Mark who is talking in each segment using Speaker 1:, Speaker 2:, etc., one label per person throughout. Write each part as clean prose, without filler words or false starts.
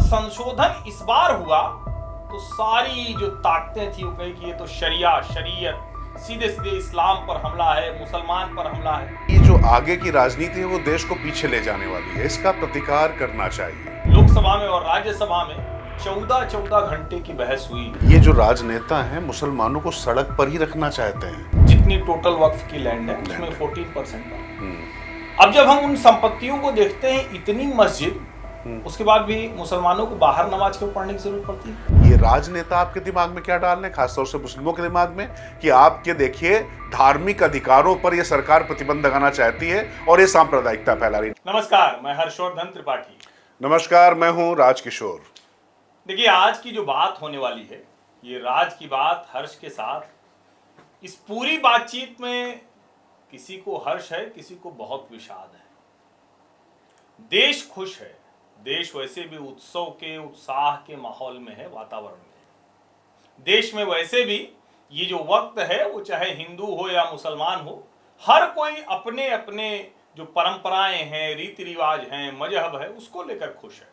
Speaker 1: संशोधन इस बार हुआ तो सारी जो ताकतें थी वो कही कि ये तो शरिया शरीयत सीधे सीधे इस्लाम पर हमला है, मुसलमान पर हमला है।
Speaker 2: ये जो आगे की राजनीति है वो देश को पीछे ले जाने वाली है, इसका प्रतिकार करना चाहिए।
Speaker 1: लोकसभा में और राज्यसभा में 14 घंटे की बहस हुई।
Speaker 2: ये जो राजनेता हैं मुसलमानों को सड़क पर ही रखना चाहते हैं।
Speaker 1: जितनी टोटल वक्फ की लैंड है उसमें 14% का। अब जब हम उन संपत्तियों को देखते हैं, इतनी मस्जिद, उसके बाद भी मुसलमानों को बाहर नमाज क्यों पढ़ने की जरूरत पड़ती है?
Speaker 2: ये राजनेता आपके दिमाग में क्या डाल रहे हैं, खासतौर से मुस्लिमों के दिमाग में, कि आपके देखिए धार्मिक अधिकारों पर ये सरकार प्रतिबंध लगाना चाहती है और ये सांप्रदायिकता फैला रही है।
Speaker 1: नमस्कार, मैं हर्षवर्धन त्रिपाठी।
Speaker 2: नमस्कार, मैं हूं राजकिशोर।
Speaker 1: देखिए, आज की जो बात होने वाली है, ये राज की बात हर्ष के साथ। इस पूरी बातचीत में किसी को हर्ष है, किसी को बहुत विषाद है। देश खुश है, देश वैसे भी उत्सव के उत्साह के माहौल में है, वातावरण में। देश में वैसे भी ये जो वक्त है, वो चाहे हिंदू हो या मुसलमान हो, हर कोई अपने अपने जो परंपराएं हैं, रीति रिवाज हैं, मजहब है, उसको लेकर खुश है।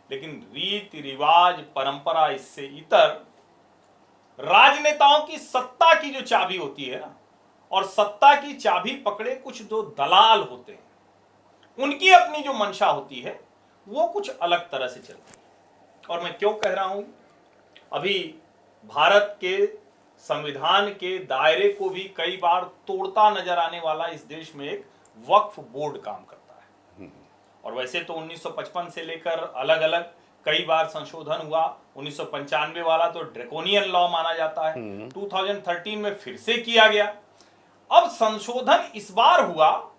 Speaker 1: लेकिन रीति रिवाज, परंपरा, इससे इतर राजनेताओं की सत्ता की जो चाबी होती है ना, और सत्ता की चाबी पकड़े कुछ जो दलाल होते हैं, उनकी अपनी जो मंशा होती है वो कुछ अलग तरह से चलती है। और मैं क्यों कह रहा हूं, अभी भारत के संविधान के दायरे को भी कई बार तोड़ता नजर आने वाला इस देश में एक वक्फ बोर्ड काम करता है। और वैसे तो 1955 से लेकर अलग अलग कई बार संशोधन हुआ। 1995 वाला तो ड्रैकोनियन लॉ माना जाता है। 2013 में फिर से किया गया। अब संशोधन इस बार हुआ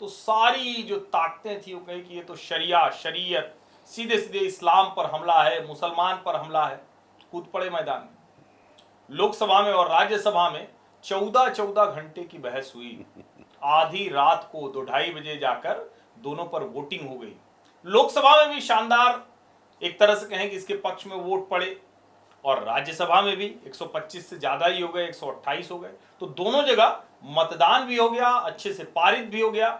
Speaker 1: तो सारी जो ताकतें थी वो कही कि ये तो शरिया शरीयत सीधे सीधे इस्लाम पर हमला है, मुसलमान पर हमला है, कूद पड़े मैदान में। लोकसभा में और राज्यसभा में 14 घंटे की बहस हुई। आधी रात को 2-2:30 बजे जाकर दोनों पर वोटिंग हो गई। लोकसभा में भी शानदार, एक तरह से कहें कि इसके पक्ष में वोट पड़े, और राज्यसभा में भी 125 से ज्यादा ही हो गए, 128 हो गए। तो दोनों जगह मतदान भी हो गया, अच्छे से पारित भी हो गया।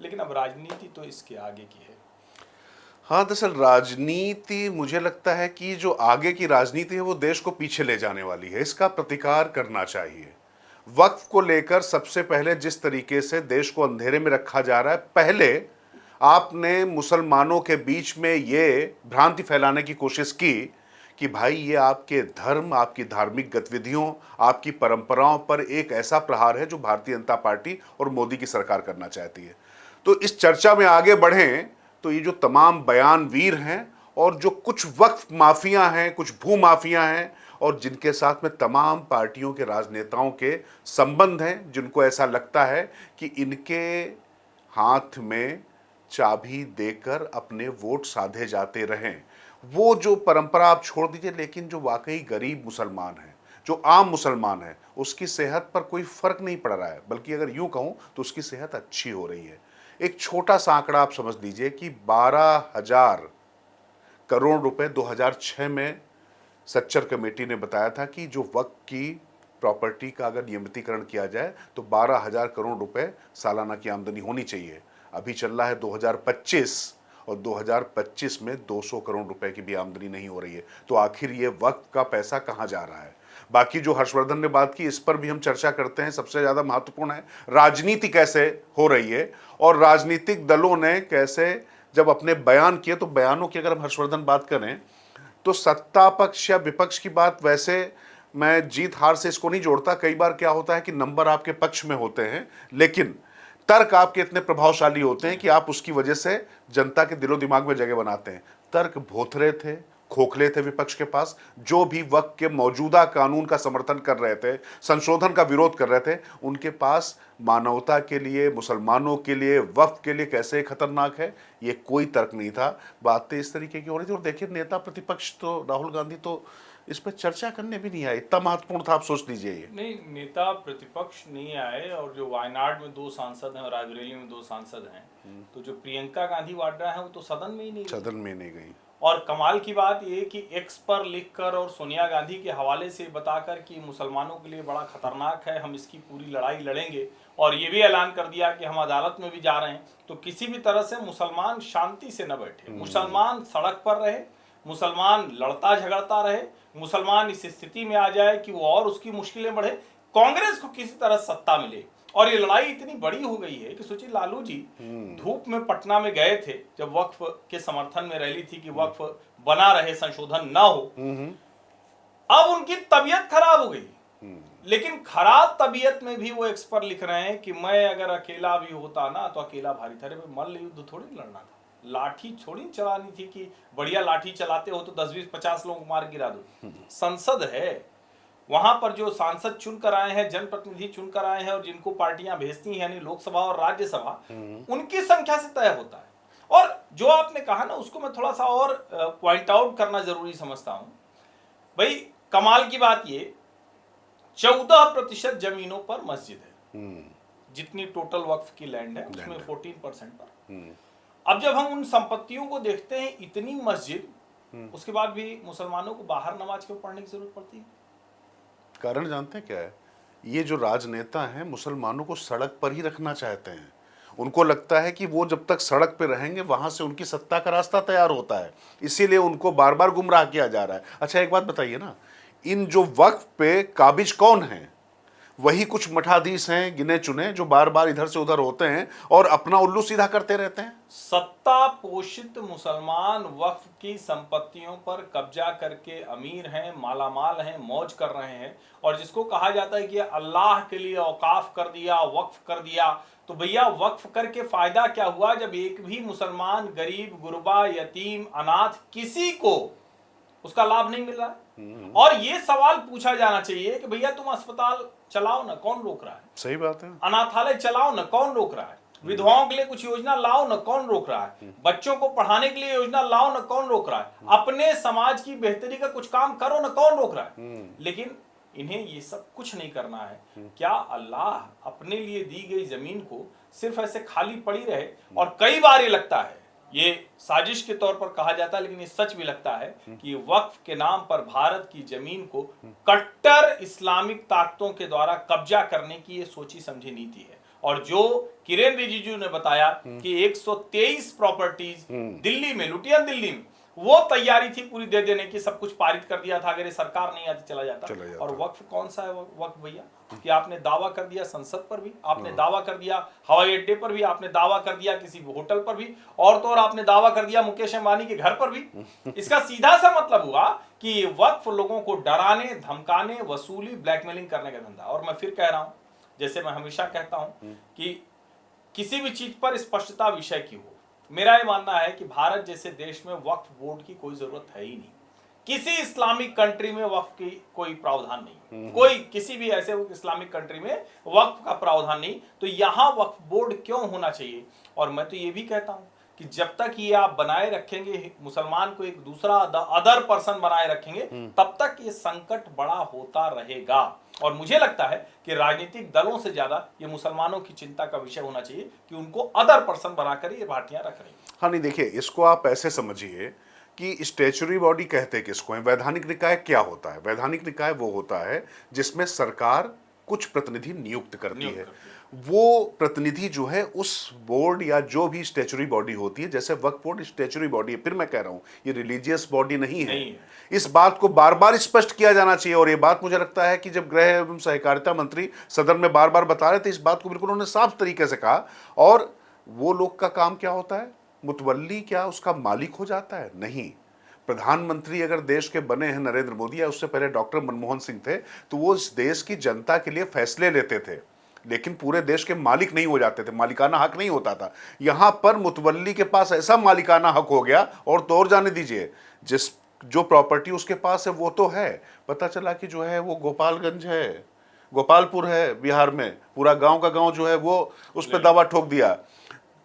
Speaker 1: लेकिन अब राजनीति तो इसके आगे की है।
Speaker 2: हाँ, दरअसल राजनीति, मुझे लगता है कि जो आगे की राजनीति है वो देश को पीछे ले जाने वाली है, इसका प्रतिकार करना चाहिए। वक्फ को लेकर सबसे पहले जिस तरीके से देश को अंधेरे में रखा जा रहा है, पहले आपने मुसलमानों के बीच में ये भ्रांति फैलाने की कोशिश की कि भाई ये आपके धर्म, आपकी धार्मिक गतिविधियों, आपकी परंपराओं पर एक ऐसा प्रहार है जो भारतीय जनता पार्टी और मोदी की सरकार करना चाहती है। तो इस चर्चा में आगे बढ़ें तो ये जो तमाम बयानवीर हैं और जो कुछ वक्फ माफिया हैं, कुछ भू माफिया हैं, और जिनके साथ में तमाम पार्टियों के राजनेताओं के संबंध हैं, जिनको ऐसा लगता है कि इनके हाथ में चाबी देकर अपने वोट साधे जाते रहें, वो जो परंपरा आप छोड़ दीजिए। लेकिन जो वाकई गरीब मुसलमान है, जो आम मुसलमान है, उसकी सेहत पर कोई फर्क नहीं पड़ रहा है, बल्कि अगर यूं कहूं तो उसकी सेहत अच्छी हो रही है। एक छोटा सा आंकड़ा आप समझ लीजिए कि 12,000 करोड़ रुपए 2006 में सच्चर कमेटी ने बताया था कि जो वक्फ की प्रॉपर्टी का अगर नियमितीकरण किया जाए तो 12,000 करोड़ रुपए सालाना की आमदनी होनी चाहिए। अभी चल रहा है 2025 और 2025 में 200 करोड़ रुपए की भी आमदनी नहीं हो रही है। तो आखिर ये वक्त का पैसा कहां जा रहा है? बाकी जो हर्षवर्धन ने बात की, इस पर भी हम चर्चा करते हैं। सबसे ज्यादा महत्वपूर्ण है राजनीति कैसे हो रही है और राजनीतिक दलों ने कैसे जब अपने बयान किए, तो बयानों की अगर हम हर्षवर्धन बात करें तो सत्ता पक्ष या विपक्ष की बात, वैसे मैं जीत हार से इसको नहीं जोड़ता। कई बार क्या होता है कि नंबर आपके पक्ष में होते हैं, लेकिन तर्क आपके इतने प्रभावशाली होते हैं कि आप उसकी वजह से जनता के दिलो दिमाग में जगह बनाते हैं। तर्क भोथरे थे, खोखले थे विपक्ष के पास। जो भी वक्त के मौजूदा कानून का समर्थन कर रहे थे, संशोधन का विरोध कर रहे थे, उनके पास मानवता के लिए, मुसलमानों के लिए, वक्फ के लिए कैसे खतरनाक है, ये कोई तर्क नहीं था। बातें इस तरीके की हो रही थी। और देखिए, नेता प्रतिपक्ष तो राहुल गांधी तो इस पर चर्चा करने भी नहीं आए। इतना महत्वपूर्ण था, आप सोच लीजिए। ये
Speaker 1: नहीं, नेता प्रतिपक्ष नहीं आए। और जो वायनाड में 2 सांसद हैं और रायबरेली में 2 सांसद हैं, तो जो प्रियंका गांधी वाड्रा है वो तो सदन में ही नहीं गई। और कमाल की बात ये कि एक्स पर लिखकर और सोनिया गांधी के हवाले से बताकर कि मुसलमानों के लिए बड़ा खतरनाक है, हम इसकी पूरी लड़ाई लड़ेंगे, और ये भी ऐलान कर दिया कि हम अदालत में भी जा रहे हैं। तो किसी भी तरह से मुसलमान शांति से न बैठे, मुसलमान सड़क पर रहे, मुसलमान लड़ता झगड़ता रहे, मुसलमान इस स्थिति में आ जाए कि वो और उसकी मुश्किलें बढ़े, कांग्रेस को किसी तरह सत्ता मिले। और ये लड़ाई इतनी बड़ी हो गई है कि सोचिए लालू जी धूप में पटना में गए थे जब वक्फ के समर्थन में रैली थी कि वक्फ बना रहे, संशोधन ना हो। अब उनकी तबीयत खराब हो गई, लेकिन खराब तबीयत में भी वो एक्सपर्ट लिख रहे हैं कि मैं अगर अकेला भी होता ना तो अकेला भारी था। अरे मल्ल युद्ध थोड़ी लड़ना था, लाठी थोड़ी चलानी थी कि बढ़िया लाठी चलाते हो तो 10-20-50 लोग मार गिरा दो। संसद है, वहां पर जो सांसद चुनकर आए हैं, जनप्रतिनिधि चुनकर आए हैं और जिनको पार्टियां भेजती हैं यानी लोकसभा और राज्यसभा, उनकी संख्या से तय होता है। और जो आपने कहा ना उसको मैं थोड़ा सा और पॉइंट आउट करना जरूरी समझता हूं। भाई कमाल की बात ये 14% जमीनों पर मस्जिद है, जितनी टोटल वक्फ की लैंड है उसमें 14% पर। अब जब हम उन संपत्तियों को देखते हैं, इतनी मस्जिद, उसके बाद भी मुसलमानों को बाहर नमाज क्यों पढ़ने की जरूरत पड़ती है?
Speaker 2: कारण जानते हैं क्या है? ये जो राजनेता हैं मुसलमानों को सड़क पर ही रखना चाहते हैं। उनको लगता है कि वो जब तक सड़क पे रहेंगे वहां से उनकी सत्ता का रास्ता तैयार होता है, इसीलिए उनको बार बार गुमराह किया जा रहा है। अच्छा एक बात बताइए ना, इन जो वक्फ पे काबिज कौन है? वही कुछ मठाधीश हैं गिने चुने जो बार बार इधर से उधर होते हैं और अपना उल्लू सीधा करते रहते हैं।
Speaker 1: सत्ता पोषित मुसलमान वक्फ की संपत्तियों पर कब्जा करके अमीर हैं, मालामाल हैं, मौज कर रहे हैं। और जिसको कहा जाता है कि अल्लाह के लिए औकाफ कर दिया, वक्फ कर दिया, तो भैया वक्फ करके फायदा क्या हुआ जब एक भी मुसलमान गरीब, गुरबा, यतीम, अनाथ किसी को उसका लाभ नहीं मिल रहा है? और ये सवाल पूछा जाना चाहिए कि भैया तुम अस्पताल चलाओ ना, कौन रोक रहा है?
Speaker 2: सही बात है।
Speaker 1: अनाथालय चलाओ ना, कौन रोक रहा है? विधवाओं के लिए कुछ योजना लाओ ना, कौन रोक रहा है? बच्चों को पढ़ाने के लिए योजना लाओ ना, कौन रोक रहा है? अपने समाज की बेहतरी का कुछ काम करो ना, कौन रोक रहा है? लेकिन इन्हें ये सब कुछ नहीं करना है। क्या अल्लाह अपने लिए दी गई जमीन को सिर्फ ऐसे खाली पड़ी रहे? और कई बार ये लगता है, ये साजिश के तौर पर कहा जाता है लेकिन ये सच भी लगता है कि वक्फ के नाम पर भारत की जमीन को कट्टर इस्लामिक ताकतों के द्वारा कब्जा करने की ये सोची समझी नीति है। और जो किरेन रिजिजू ने बताया कि 123 प्रॉपर्टीज दिल्ली में, लुटियन दिल्ली में, वो तैयारी थी पूरी दे देने की, सब कुछ पारित कर दिया था अगर ये सरकार नहीं आती चला जाता। और वक्फ कौन सा है वक्फ भैया? कि आपने दावा कर दिया संसद पर भी, आपने दावा कर दिया हवाई अड्डे पर भी, आपने दावा कर दिया किसी होटल पर भी, और तो और आपने दावा कर दिया मुकेश अंबानी के घर पर भी। इसका सीधा सा मतलब हुआ कि वक्फ लोगों को डराने, धमकाने, वसूली, ब्लैकमेलिंग करने का धंधा। और मैं फिर कह रहा हूं, जैसे मैं हमेशा कहता हूं कि किसी भी चीज पर स्पष्टता विषय की हो। मेरा ये मानना है कि भारत जैसे देश में वक्फ बोर्ड की कोई जरूरत है ही नहीं। किसी इस्लामिक कंट्री में वक्फ की कोई प्रावधान नहीं, कोई किसी भी ऐसे इस्लामिक कंट्री में वक्फ का प्रावधान नहीं, तो यहां वक्फ बोर्ड क्यों होना चाहिए? और मैं तो ये भी कहता हूं कि जब तक ये आप बनाए रखेंगे, मुसलमान को एक दूसरा अदर पर्सन बनाए रखेंगे, तब तक ये संकट बड़ा होता रहेगा। और मुझे लगता है कि राजनीतिक दलों से ज्यादा ये मुसलमानों की चिंता का विषय होना चाहिए कि उनको अदर पर्सन बनाकर ये पार्टियां रख रही।
Speaker 2: हाँ नहीं, देखिए इसको आप ऐसे समझिए कि स्टैच्यूटरी बॉडी कहते किसको है? वैधानिक निकाय क्या होता है? वैधानिक निकाय वो होता है जिसमें सरकार कुछ प्रतिनिधि नियुक्त करती है। वो प्रतिनिधि जो है उस बोर्ड या जो भी स्टैच्यूटरी बॉडी होती है, जैसे वक्फ बोर्ड स्टैच्यूटरी बॉडी है, फिर मैं कह रहा हूं ये रिलीजियस बॉडी नहीं है। इस बात को बार बार स्पष्ट किया जाना चाहिए। और ये बात मुझे लगता है कि जब गृह एवं सहकारिता मंत्री सदन में बार बार बता रहे थे, इस बात को बिल्कुल उन्होंने साफ तरीके से कहा। और वो लोग का काम क्या होता है? मुतवल्ली क्या उसका मालिक हो जाता है? नहीं। प्रधानमंत्री अगर देश के बने हैं नरेंद्र मोदी, या उससे पहले डॉक्टर मनमोहन सिंह थे, तो वो इस देश की जनता के लिए फैसले लेते थे, लेकिन पूरे देश के मालिक नहीं हो जाते थे, मालिकाना हक नहीं होता था। यहां पर मुतवल्ली के पास ऐसा मालिकाना हक हो गया, और तो और जाने दीजिए, जिस जो प्रॉपर्टी उसके पास है वो तो है, पता चला कि जो है वो गोपालगंज है, गोपालपुर है बिहार में, पूरा गांव का गांव जो है वो उस पर दावा ठोक दिया।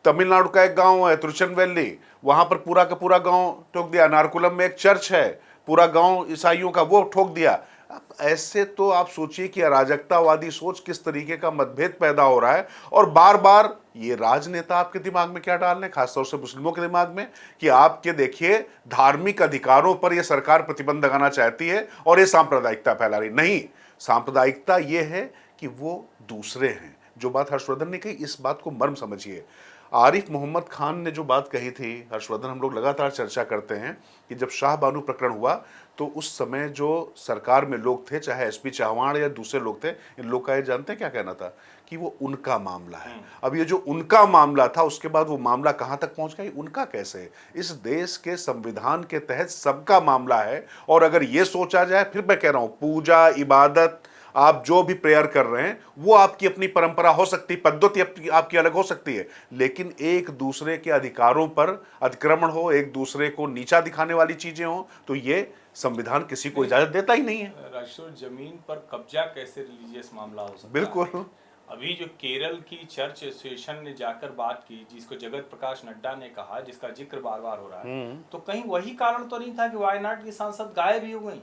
Speaker 2: तमिलनाडु का एक गांव है तिरुचनवेली, वहां पर पूरा का पूरा गांव ठोक दिया। नारकुलम में एक चर्च है, पूरा गांव ईसाइयों का, वो ठोक दिया। अब ऐसे तो आप सोचिए कि अराजकतावादी सोच किस तरीके का मतभेद पैदा हो रहा है। और बार बार ये राजनेता आपके दिमाग में क्या डाल रहे हैं, खासतौर से मुस्लिमों के दिमाग में, कि आपके देखिए धार्मिक अधिकारों पर यह सरकार प्रतिबंध लगाना चाहती है और ये सांप्रदायिकता फैला रही। नहीं, सांप्रदायिकता ये है कि वो दूसरे हैं। जो बात हर्षवर्धन ने कही, इस बात को मर्म समझिए। आरिफ मोहम्मद खान ने जो बात कही थी, हर्षवर्धन, हम लोग लगातार चर्चा करते हैं कि जब शाह बानो प्रकरण हुआ तो उस समय जो सरकार में लोग थे, चाहे एसपी चव्हाण या दूसरे लोग थे, इन लोग का ये जानते हैं क्या कहना था कि वो उनका मामला है। अब ये जो उनका मामला था, उसके बाद वो मामला कहां तक पहुंच गया, उनका कैसे है? इस देश के संविधान के तहत सबका मामला है। और अगर ये सोचा जाए, फिर मैं कह रहा हूं, पूजा, इबादत, आप जो भी प्रेयर कर रहे हैं वो आपकी अपनी परंपरा हो सकती है, पद्धति आपकी अलग हो सकती है, लेकिन एक दूसरे के अधिकारों पर अतिक्रमण हो, एक दूसरे को नीचा दिखाने वाली चीजें हो, तो ये संविधान किसी को इजाजत देता ही नहीं है।
Speaker 1: राष्ट्र जमीन पर कब्जा कैसे रिलीजियस मामला हो सकता है?
Speaker 2: बिल्कुल।
Speaker 1: अभी जो केरल की चर्च एसोसिएशन ने जाकर बात की, जिसको जगत प्रकाश नड्डा ने कहा, जिसका जिक्र बार बार हो रहा है, तो कहीं वही कारण तो नहीं था कि वायनाड की सांसद गायब ही हो गई?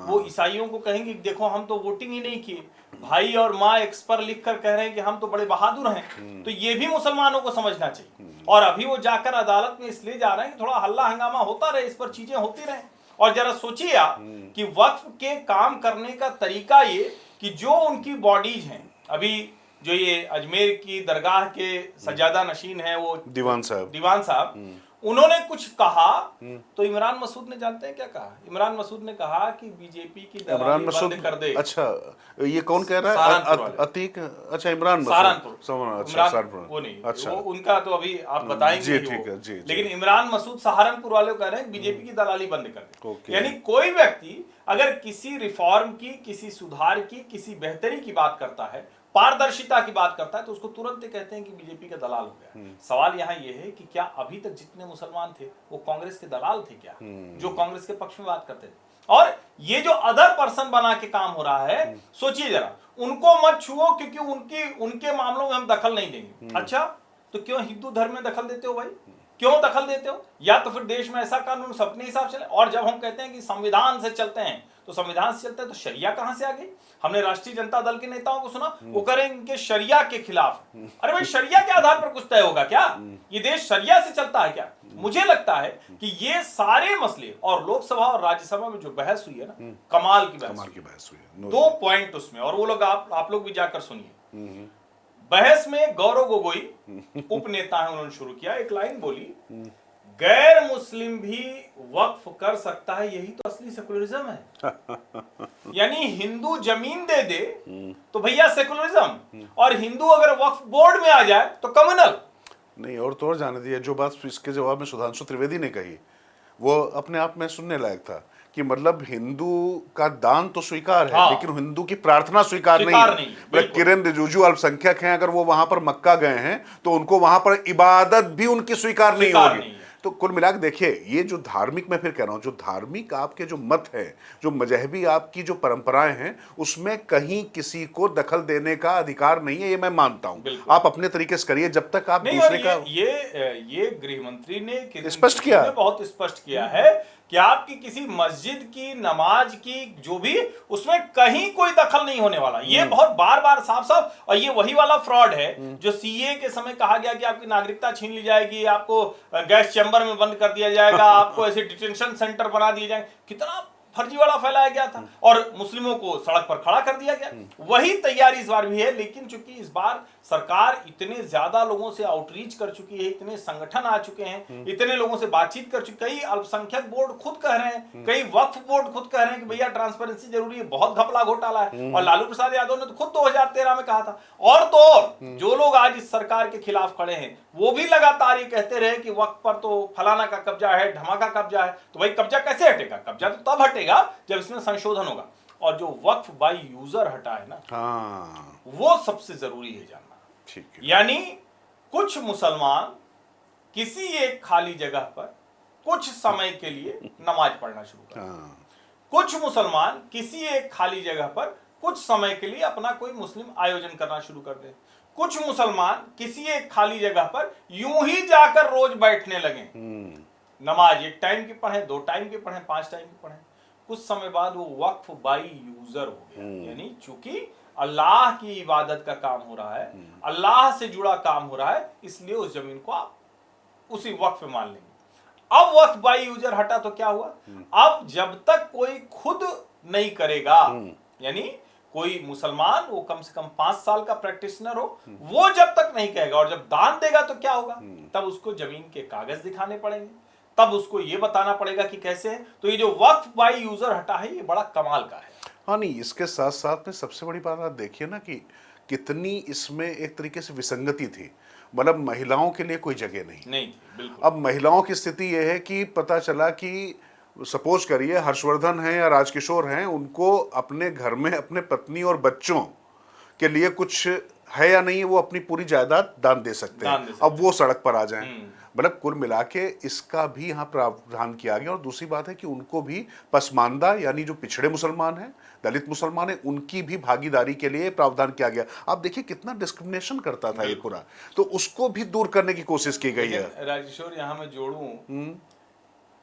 Speaker 1: वो ईसाइयों को कहेंगे देखो हम तो वोटिंग ही नहीं किए, भाई और माँ एक्स पर लिख कर कह रहे हैं कि हम तो बड़े बहादुर हैं, तो ये भी मुसलमानों को समझना चाहिए। और अभी वो जाकर अदालत में इसलिए जा रहे हैं कि थोड़ा हल्ला हंगामा होता रहे, इस पर चीजें होती रहे। और जरा सोचिए आप कि वक्फ के काम करने का तरीका ये कि जो उनकी बॉडीज हैं, अभी जो ये अजमेर की दरगाह के सज्जादा नशीन है वो दीवान साहब, उन्होंने कुछ कहा तो इमरान मसूद ने जानते हैं क्या कहा? इमरान मसूद ने कहा कि बीजेपी की दलाली बंद कर दे।
Speaker 2: अच्छा, ये कौन कह रहा है? अतीक? अच्छा, इमरान मसूद
Speaker 1: सहारनपुर। वो नहीं, अच्छा, वो उनका तो अभी आप बताएंगे।
Speaker 2: ठीक है, जी।
Speaker 1: लेकिन इमरान मसूद सहारनपुर वाले कह रहे हैं बीजेपी की दलाली बंद कर दे। यानी कोई व्यक्ति अगर किसी रिफॉर्म की, किसी सुधार की, किसी बेहतरी की बात करता है, पारदर्शिता की बात करता है, तो उसको तुरंत ही कहते हैं कि बीजेपी का दलाल हो गया। सवाल यहाँ यह है कि क्या अभी तक जितने मुसलमान थे वो कांग्रेस के दलाल थे क्या, जो कांग्रेस के पक्ष में बात करते थे? और ये जो अदर पर्सन बना के काम हो रहा है, सोचिए जरा, उनको मत छुओ क्योंकि उनके मामलों में हम दखल नहीं देंगे। अच्छा, तो क्यों हिंदू धर्म में दखल देते हो भाई? क्यों दखल देते हो? या तो फिर देश में ऐसा कानून अपने हिसाब से चले। और जब हम कहते हैं कि संविधान से चलते हैं, तो संविधान से चलते हैं तो शरिया कहां से आ गई? हमने राष्ट्रीय जनता दल के नेताओं को सुना, वो करें इनके शरिया के खिलाफ। अरे भाई, शरिया के आधार पर कुछ तय होगा क्या? ये देश शरिया से चलता है क्या? मुझे लगता है कि ये सारे मसले, और लोकसभा और राज्यसभा में जो बहस हुई है ना, कमाल की बहस हुई है। 2 पॉइंट उसमें, और वो लोग आप लोग भी जाकर सुनिए। बहस में गौरव गोगोई उपनेता है, उन्होंने शुरू किया, एक लाइन बोली, गैर मुस्लिम भी वक्फ कर सकता है, यही तो असली सेकुलरिज्म है। यानी हिंदू जमीन दे दे तो भैया सेकुलरिज्म, और हिंदू अगर वक्फ बोर्ड में आ जाए तो कम्युनल।
Speaker 2: नहीं, और तो और जाने दिया, जो बात इसके जवाब में सुधांशु त्रिवेदी ने कही वो अपने आप में सुनने लायक था कि मतलब हिंदू का दान तो स्वीकार है, लेकिन हिंदू की प्रार्थना स्वीकार नहीं है। किरण रिजिजू अल्पसंख्यक हैं, अगर वो वहां पर मक्का गए हैं तो उनको वहां पर इबादत भी उनकी स्वीकार नहीं होगी। तो कुल मिलाकर देखिए, ये जो धार्मिक, मैं फिर कह रहा हूं, जो धार्मिक आपके जो मत है, जो मजहबी आपकी जो परंपराएं हैं, उसमें कहीं किसी को दखल देने का अधिकार नहीं है, ये मैं मानता हूं। आप अपने तरीके से करिए, जब तक आप दूसरे का।
Speaker 1: ये गृह मंत्री ने
Speaker 2: स्पष्ट किया,
Speaker 1: बहुत स्पष्ट किया है कि आपकी किसी मस्जिद की नमाज की जो भी, उसमें कहीं कोई दखल नहीं होने वाला। ये बहुत बार बार साफ, और ये वही वाला फ्रॉड है जो सीए के समय कहा गया कि आपकी नागरिकता छीन ली जाएगी, आपको गैस चैम्बर में बंद कर दिया जाएगा, आपको ऐसे डिटेंशन सेंटर बना दिए जाएंगे। कितना फर्जीवाड़ा फैलाया गया था, और मुस्लिमों को सड़क पर खड़ा कर दिया गया। वही तैयारी इस बार भी है, लेकिन चूंकि इस बार सरकार इतने ज्यादा लोगों से आउटरीच कर चुकी है, इतने संगठन आ चुके हैं, इतने लोगों से बातचीत कर चुके, कई अल्पसंख्यक बोर्ड खुद कह रहे हैं, कई वक्फ बोर्ड खुद कह रहे हैं कि भैया ट्रांसपेरेंसी जरूरी है, बहुत घपला घोटाला है। और लालू प्रसाद यादव ने तो खुद 2013 में कहा था। और तो और जो लोग आज इस सरकार के खिलाफ खड़े हैं, वो भी लगातार ये कहते रहे कि वक्फ पर तो फलाना का कब्जा है, ढमाका कब्जा है। तो भाई, कब्जा कैसे हटेगा? कब्जा तो तब हटेगा जब इसमें संशोधन होगा। और जो वक्फ बाय यूजर हटा है ना, वो सबसे जरूरी है जानना।
Speaker 2: ठीक है।
Speaker 1: यानी कुछ मुसलमान किसी एक खाली जगह पर कुछ समय के लिए नमाज पढ़ना शुरू कर, कुछ मुसलमान किसी एक खाली जगह पर कुछ समय के लिए अपना कोई मुस्लिम आयोजन करना शुरू कर दे, कुछ मुसलमान किसी एक खाली जगह पर यूं ही जाकर रोज बैठने लगे, नमाज 1 टाइम की पढ़े, 2 टाइम की पढ़े, 5 टाइम की पढ़े। कुछ समय बाद वो वक्फ बाई यूजर हो गया। यानी चूंकि अल्लाह की इबादत का काम हो रहा है, अल्लाह से जुड़ा काम हो रहा है, इसलिए उस जमीन को आप उसी वक्फ में मान लेंगे। अब वक्फ बाई यूजर हटा तो क्या हुआ? अब जब तक कोई खुद नहीं करेगा, यानी कोई मुसलमान, वो कम से कम 5 साल का प्रैक्टिशनर हो, वो जब तक नहीं कहेगा, और जब दान देगा तो क्या होगा, तब उसको जमीन के कागज दिखाने पड़ेंगे, तब उसको ये बताना पड़ेगा कि कैसे है। तो ये जो वक्फ बाय यूजर हटा है, ये बड़ा कमाल का है।
Speaker 2: हाँ नहीं, इसके साथ साथ में सबसे बड़ी बात आप देखिए ना कि कितनी इसमें एक तरीके से विसंगति थी। मतलब महिलाओं के लिए कोई जगह नहीं।
Speaker 1: नहीं थी, बिल्कुल।
Speaker 2: अब महिलाओं की स्थिति यह है कि पता चला कि सपोज करिए हर्षवर्धन हैं या राजकिशोर हैं, उनको अपने घर में अपने पत्नी और बच्चों के लिए कुछ है या नहीं है, वो अपनी पूरी जायदाद दान दे सकते
Speaker 1: दान
Speaker 2: हैं।
Speaker 1: दे सकते
Speaker 2: अब वो सड़क पर आ जाएं। मतलब कुल मिला के इसका भी यहाँ प्रावधान किया गया। और दूसरी बात है कि उनको भी पसमानदा यानी जो पिछड़े मुसलमान हैं, दलित मुसलमान हैं, उनकी भी भागीदारी के लिए प्रावधान किया गया। आप देखिए कितना डिस्क्रिमिनेशन करता था ये पूरा, तो उसको भी दूर करने की कोशिश की गई है।
Speaker 1: लेकिन राजेश्वर, यहाँ मैं जोड़ूं,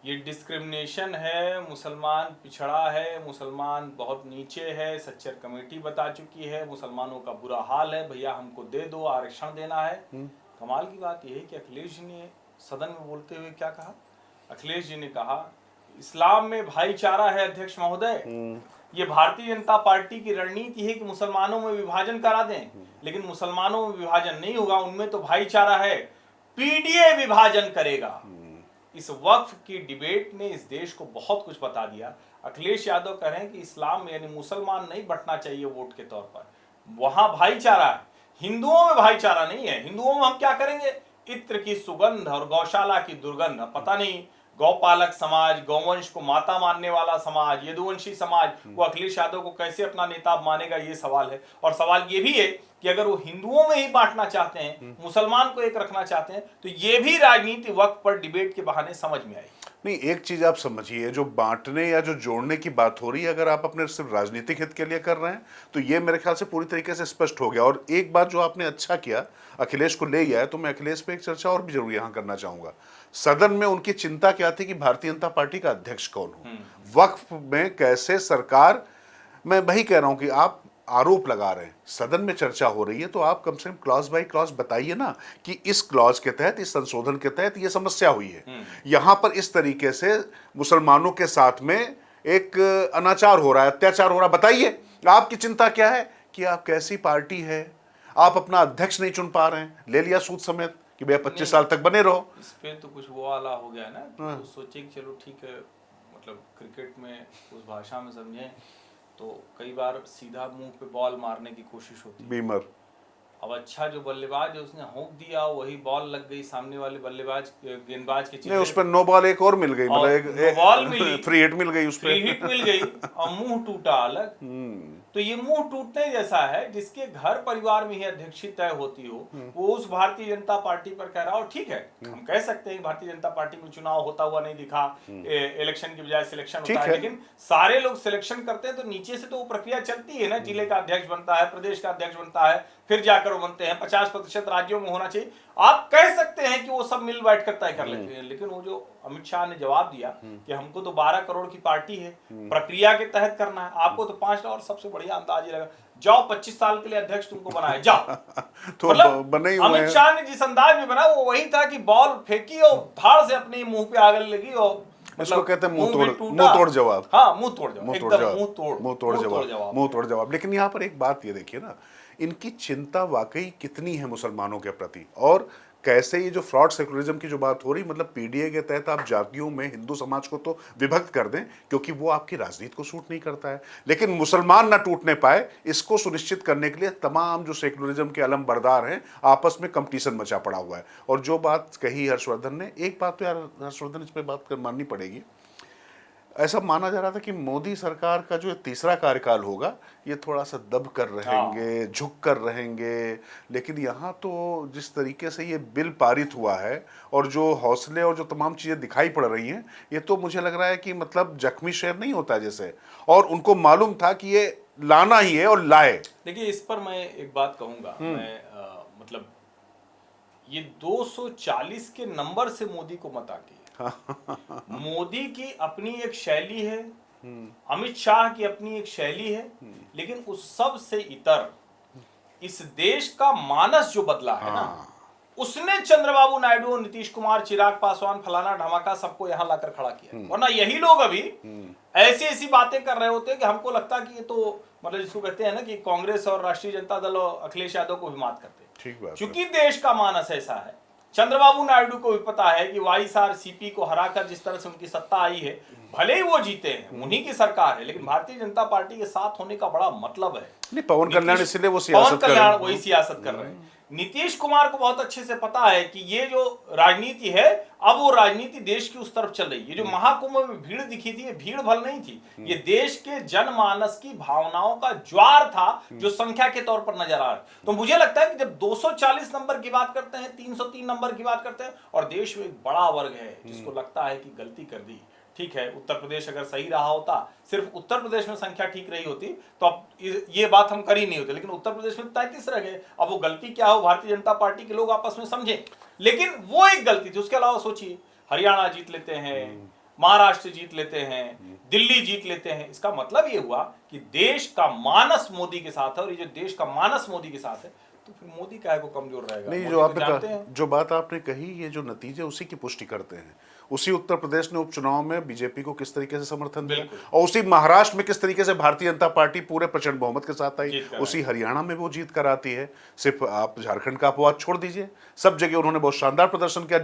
Speaker 1: ये डिस्क्रिमिनेशन है, मुसलमान पिछड़ा है, मुसलमान बहुत नीचे है, सच्चर कमेटी बता चुकी है, मुसलमानों का बुरा हाल है, भैया हमको दे दो, आरक्षण देना है। कमाल की बात यह है कि अखिलेश जी ने सदन में बोलते हुए क्या कहा? अखिलेश जी ने कहा, इस्लाम में भाईचारा है अध्यक्ष महोदय, ये भारतीय जनता पार्टी की रणनीति है कि मुसलमानों में विभाजन करा दें, लेकिन मुसलमानों में विभाजन नहीं होगा, उनमें तो भाईचारा है, पीडीए विभाजन करेगा। इस वक्फ की डिबेट ने इस देश को बहुत कुछ बता दिया। अखिलेश यादव कह रहे हैं कि इस्लाम में यानी मुसलमान नहीं बंटना चाहिए वोट के तौर पर, वहां भाईचारा है, हिंदुओं में भाईचारा नहीं है। हिंदुओं में हम क्या करेंगे? इत्र की सुगंध और गौशाला की दुर्गंध। पता नहीं गौपालक समाज, गौवंश को माता मानने वाला समाज, यदुवंशी समाज, वो अखिलेश यादव को कैसे अपना नेता मानेगा, ये सवाल है। और सवाल ये भी है कि अगर वो हिंदुओं में ही बांटना चाहते हैं, मुसलमान को एक रखना चाहते हैं, तो ये भी राजनीति वक्त पर डिबेट के बहाने समझ में आई।
Speaker 2: नहीं, एक चीज आप समझिए, जो बांटने या जो जोड़ने की बात हो रही है, अगर आप अपने सिर्फ राजनीतिक हित के लिए कर रहे हैं, तो ये मेरे ख्याल से पूरी तरीके से स्पष्ट हो गया। और एक बात जो आपने अच्छा किया, अखिलेश को ले आया, तो मैं अखिलेश पे एक चर्चा और भी जरूर यहां करना चाहूंगा। सदन में उनकी चिंता क्या थी कि भारतीय जनता पार्टी का अध्यक्ष कौन हो, वक्फ में कैसे सरकार, मैं वही कह रहा हूं कि आप आरोप लगा रहे हैं, सदन में चर्चा हो रही है, तो आप कम से कम क्लॉज बाय क्लॉज बताइए ना कि इस क्लॉज के तहत, इस संशोधन के तहत ये समस्या हुई है, यहां पर इस तरीके से मुसलमानों के साथ में एक अनाचार हो रहा है, अत्याचार हो रहा है। बताइए आपकी चिंता क्या है कि आप कैसी पार्टी है, आप अपना अध्यक्ष नहीं चुन पा रहे हैं, ले लिया सूद समेत कि भैया 25 साल तक बने रहो।
Speaker 1: इस पे तो कुछ वो वाला हो गया ना, तो सोचे कि चलो ठीक है, मतलब क्रिकेट में उस भाषा में समझें तो कई बार सीधा मुंह पे बॉल मारने की कोशिश होती है,
Speaker 2: बीमर।
Speaker 1: अब अच्छा जो बल्लेबाज है उसने होंक दिया, वही बॉल लग गई सामने वाले बल्लेबाज गेंदबाज के
Speaker 2: नहीं, उस पर नो बॉल एक और मिल गई, मतलब एक
Speaker 1: बॉल मिली,
Speaker 2: फ्री हिट मिल गई, उस
Speaker 1: फ्री हिट मिल गई और मुंह टूटा अलग। तो ये मुंह टूटने जैसा है, जिसके घर परिवार में ही अध्यक्षी तय होती हो, वो उस भारतीय जनता पार्टी पर कह रहा हो। ठीक है, हम कह सकते हैं भारतीय जनता पार्टी में चुनाव होता हुआ नहीं दिखा, इलेक्शन की बजाय सिलेक्शन होता है, लेकिन सारे लोग सिलेक्शन करते हैं तो नीचे से तो वो प्रक्रिया चलती है ना, जिले का अध्यक्ष बनता है, प्रदेश का अध्यक्ष बनता है, फिर जाकर वो बनते हैं। 50% राज्यों में होना चाहिए। आप कह सकते हैं कि वो सब मिल बैठ कर तय कर लेते हैं, लेकिन वो जो अमित शाह ने जवाब दिया कि हमको तो 12 करोड़ की पार्टी है, प्रक्रिया के तहत करना है, आपको तो 5 और सबसे बढ़िया अंदाज ही लगा, जाओ 25 साल के लिए अध्यक्ष तुमको बनाए, जाओ।
Speaker 2: तो
Speaker 1: मतलब
Speaker 2: बने ही
Speaker 1: अमित शाह ने जिस अंदाज में बना वो वही था कि बॉल फेंकी और धाड़ से अपने मुंह पे आग लगी और
Speaker 2: इसको कहते हैं मुंह तोड़ जवाब।
Speaker 1: हाँ, मुंह तोड़ जवाब, एकदम मुंह तोड़
Speaker 2: जवाब। लेकिन यहाँ पर एक बात ये देखिए ना, इनकी चिंता वाकई कितनी है मुसलमानों के प्रति, और कैसे ये जो फ्रॉड सेकुलरिज्म की जो बात हो रही, मतलब पीडीए के तहत आप जातियों में हिंदू समाज को तो विभक्त कर दें क्योंकि वो आपकी राजनीति को सूट नहीं करता है, लेकिन मुसलमान ना टूटने पाए, इसको सुनिश्चित करने के लिए तमाम जो सेकुलरिज्म के अलम बरदार हैं आपस में कंपटीशन मचा पड़ा हुआ है। और जो बात कही हर्षवर्धन ने, एक बात तो यार हर्षवर्धन इस पर बात कर माननी पड़ेगी, ऐसा माना जा रहा था कि मोदी सरकार का जो तीसरा कार्यकाल होगा ये थोड़ा सा दब कर रहेंगे, झुक कर रहेंगे, लेकिन यहाँ तो जिस तरीके से ये बिल पारित हुआ है और जो हौसले और जो तमाम चीज़ें दिखाई पड़ रही हैं, ये तो मुझे लग रहा है कि मतलब जख्मी शेर नहीं होता जैसे, और उनको मालूम था कि ये लाना ही है और लाए।
Speaker 1: देखिए, इस पर मैं एक बात कहूँगा, मैं मतलब ये 240 के नंबर से मोदी को मत आके, मोदी की अपनी एक शैली है, अमित शाह की अपनी एक शैली है, लेकिन उस सब से इतर इस देश का मानस जो बदला है ना, उसने चंद्रबाबू नायडू, नीतीश कुमार, चिराग पासवान, फलाना ढमाका सबको यहां लाकर खड़ा किया। वरना यही लोग अभी ऐसी ऐसी बातें कर रहे होते कि हमको लगता कि ये तो मतलब जिसको कहते हैं ना कि कांग्रेस और राष्ट्रीय जनता दल और अखिलेश यादव को भी मात करते।
Speaker 2: ठीक बात है।
Speaker 1: चूंकि देश का मानस ऐसा है, चंद्रबाबू नायडू को भी पता है कि वाईएसआरसीपी को हराकर जिस तरह से उनकी सत्ता आई है, भले ही वो जीते हैं, उन्हीं की सरकार है, लेकिन भारतीय जनता पार्टी के साथ होने का बड़ा मतलब है।
Speaker 2: नहीं, पवन कल्याण इसलिए वो
Speaker 1: पवन
Speaker 2: सियासत कर रहे
Speaker 1: कल्याण
Speaker 2: हैं।
Speaker 1: वही सियासत कर रहे हैं। नीतीश कुमार को बहुत अच्छे से पता है कि ये जो राजनीति है, अब वो राजनीति देश की उस तरफ चल रही है। ये जो महाकुंभ में भीड़ दिखी थी, ये भीड़ भल नहीं थी, ये देश के जनमानस की भावनाओं का ज्वार था जो संख्या के तौर पर नजर आ रहा है। तो मुझे लगता है कि जब 240 नंबर की बात करते हैं, 303 नंबर की बात करते हैं, और देश में एक बड़ा वर्ग है जिसको लगता है कि गलती कर दी, ठीक है, उत्तर प्रदेश अगर सही रहा होता, सिर्फ उत्तर प्रदेश में संख्या ठीक रही होती तो अब ये बात हम कर ही नहीं होते, लेकिन उत्तर प्रदेश में 33 रह गए। अब वो गलती क्या हो, भारतीय जनता पार्टी के लोग आपस में समझे, लेकिन वो एक गलती थी। उसके अलावा सोचिए, हरियाणा जीत लेते हैं, महाराष्ट्र जीत लेते हैं, दिल्ली जीत लेते हैं, इसका मतलब ये हुआ कि देश का मानस मोदी के साथ है, और ये जो देश का मानस मोदी के साथ है, तो फिर मोदी काहे को कमजोर रहेगा।
Speaker 2: नहीं,
Speaker 1: मोदी
Speaker 2: जो
Speaker 1: तो
Speaker 2: आपने
Speaker 1: जानते
Speaker 2: कहा,
Speaker 1: हैं।
Speaker 2: जो बात आपने कही, ये जो नतीजे उसी की पुष्टि करते हैं। उसी उत्तर प्रदेश ने उपचुनाव में बीजेपी को किस तरीके से समर्थन दिया, और उसी महाराष्ट्र में किस तरीके से भारतीय जनता पार्टी पूरे प्रचंड बहुमत के साथ आई, उसी हरियाणा में वो जीत कर आती है। सिर्फ आप झारखंड का अपवाद छोड़ दीजिए, सब जगह उन्होंने बहुत शानदार प्रदर्शन किया।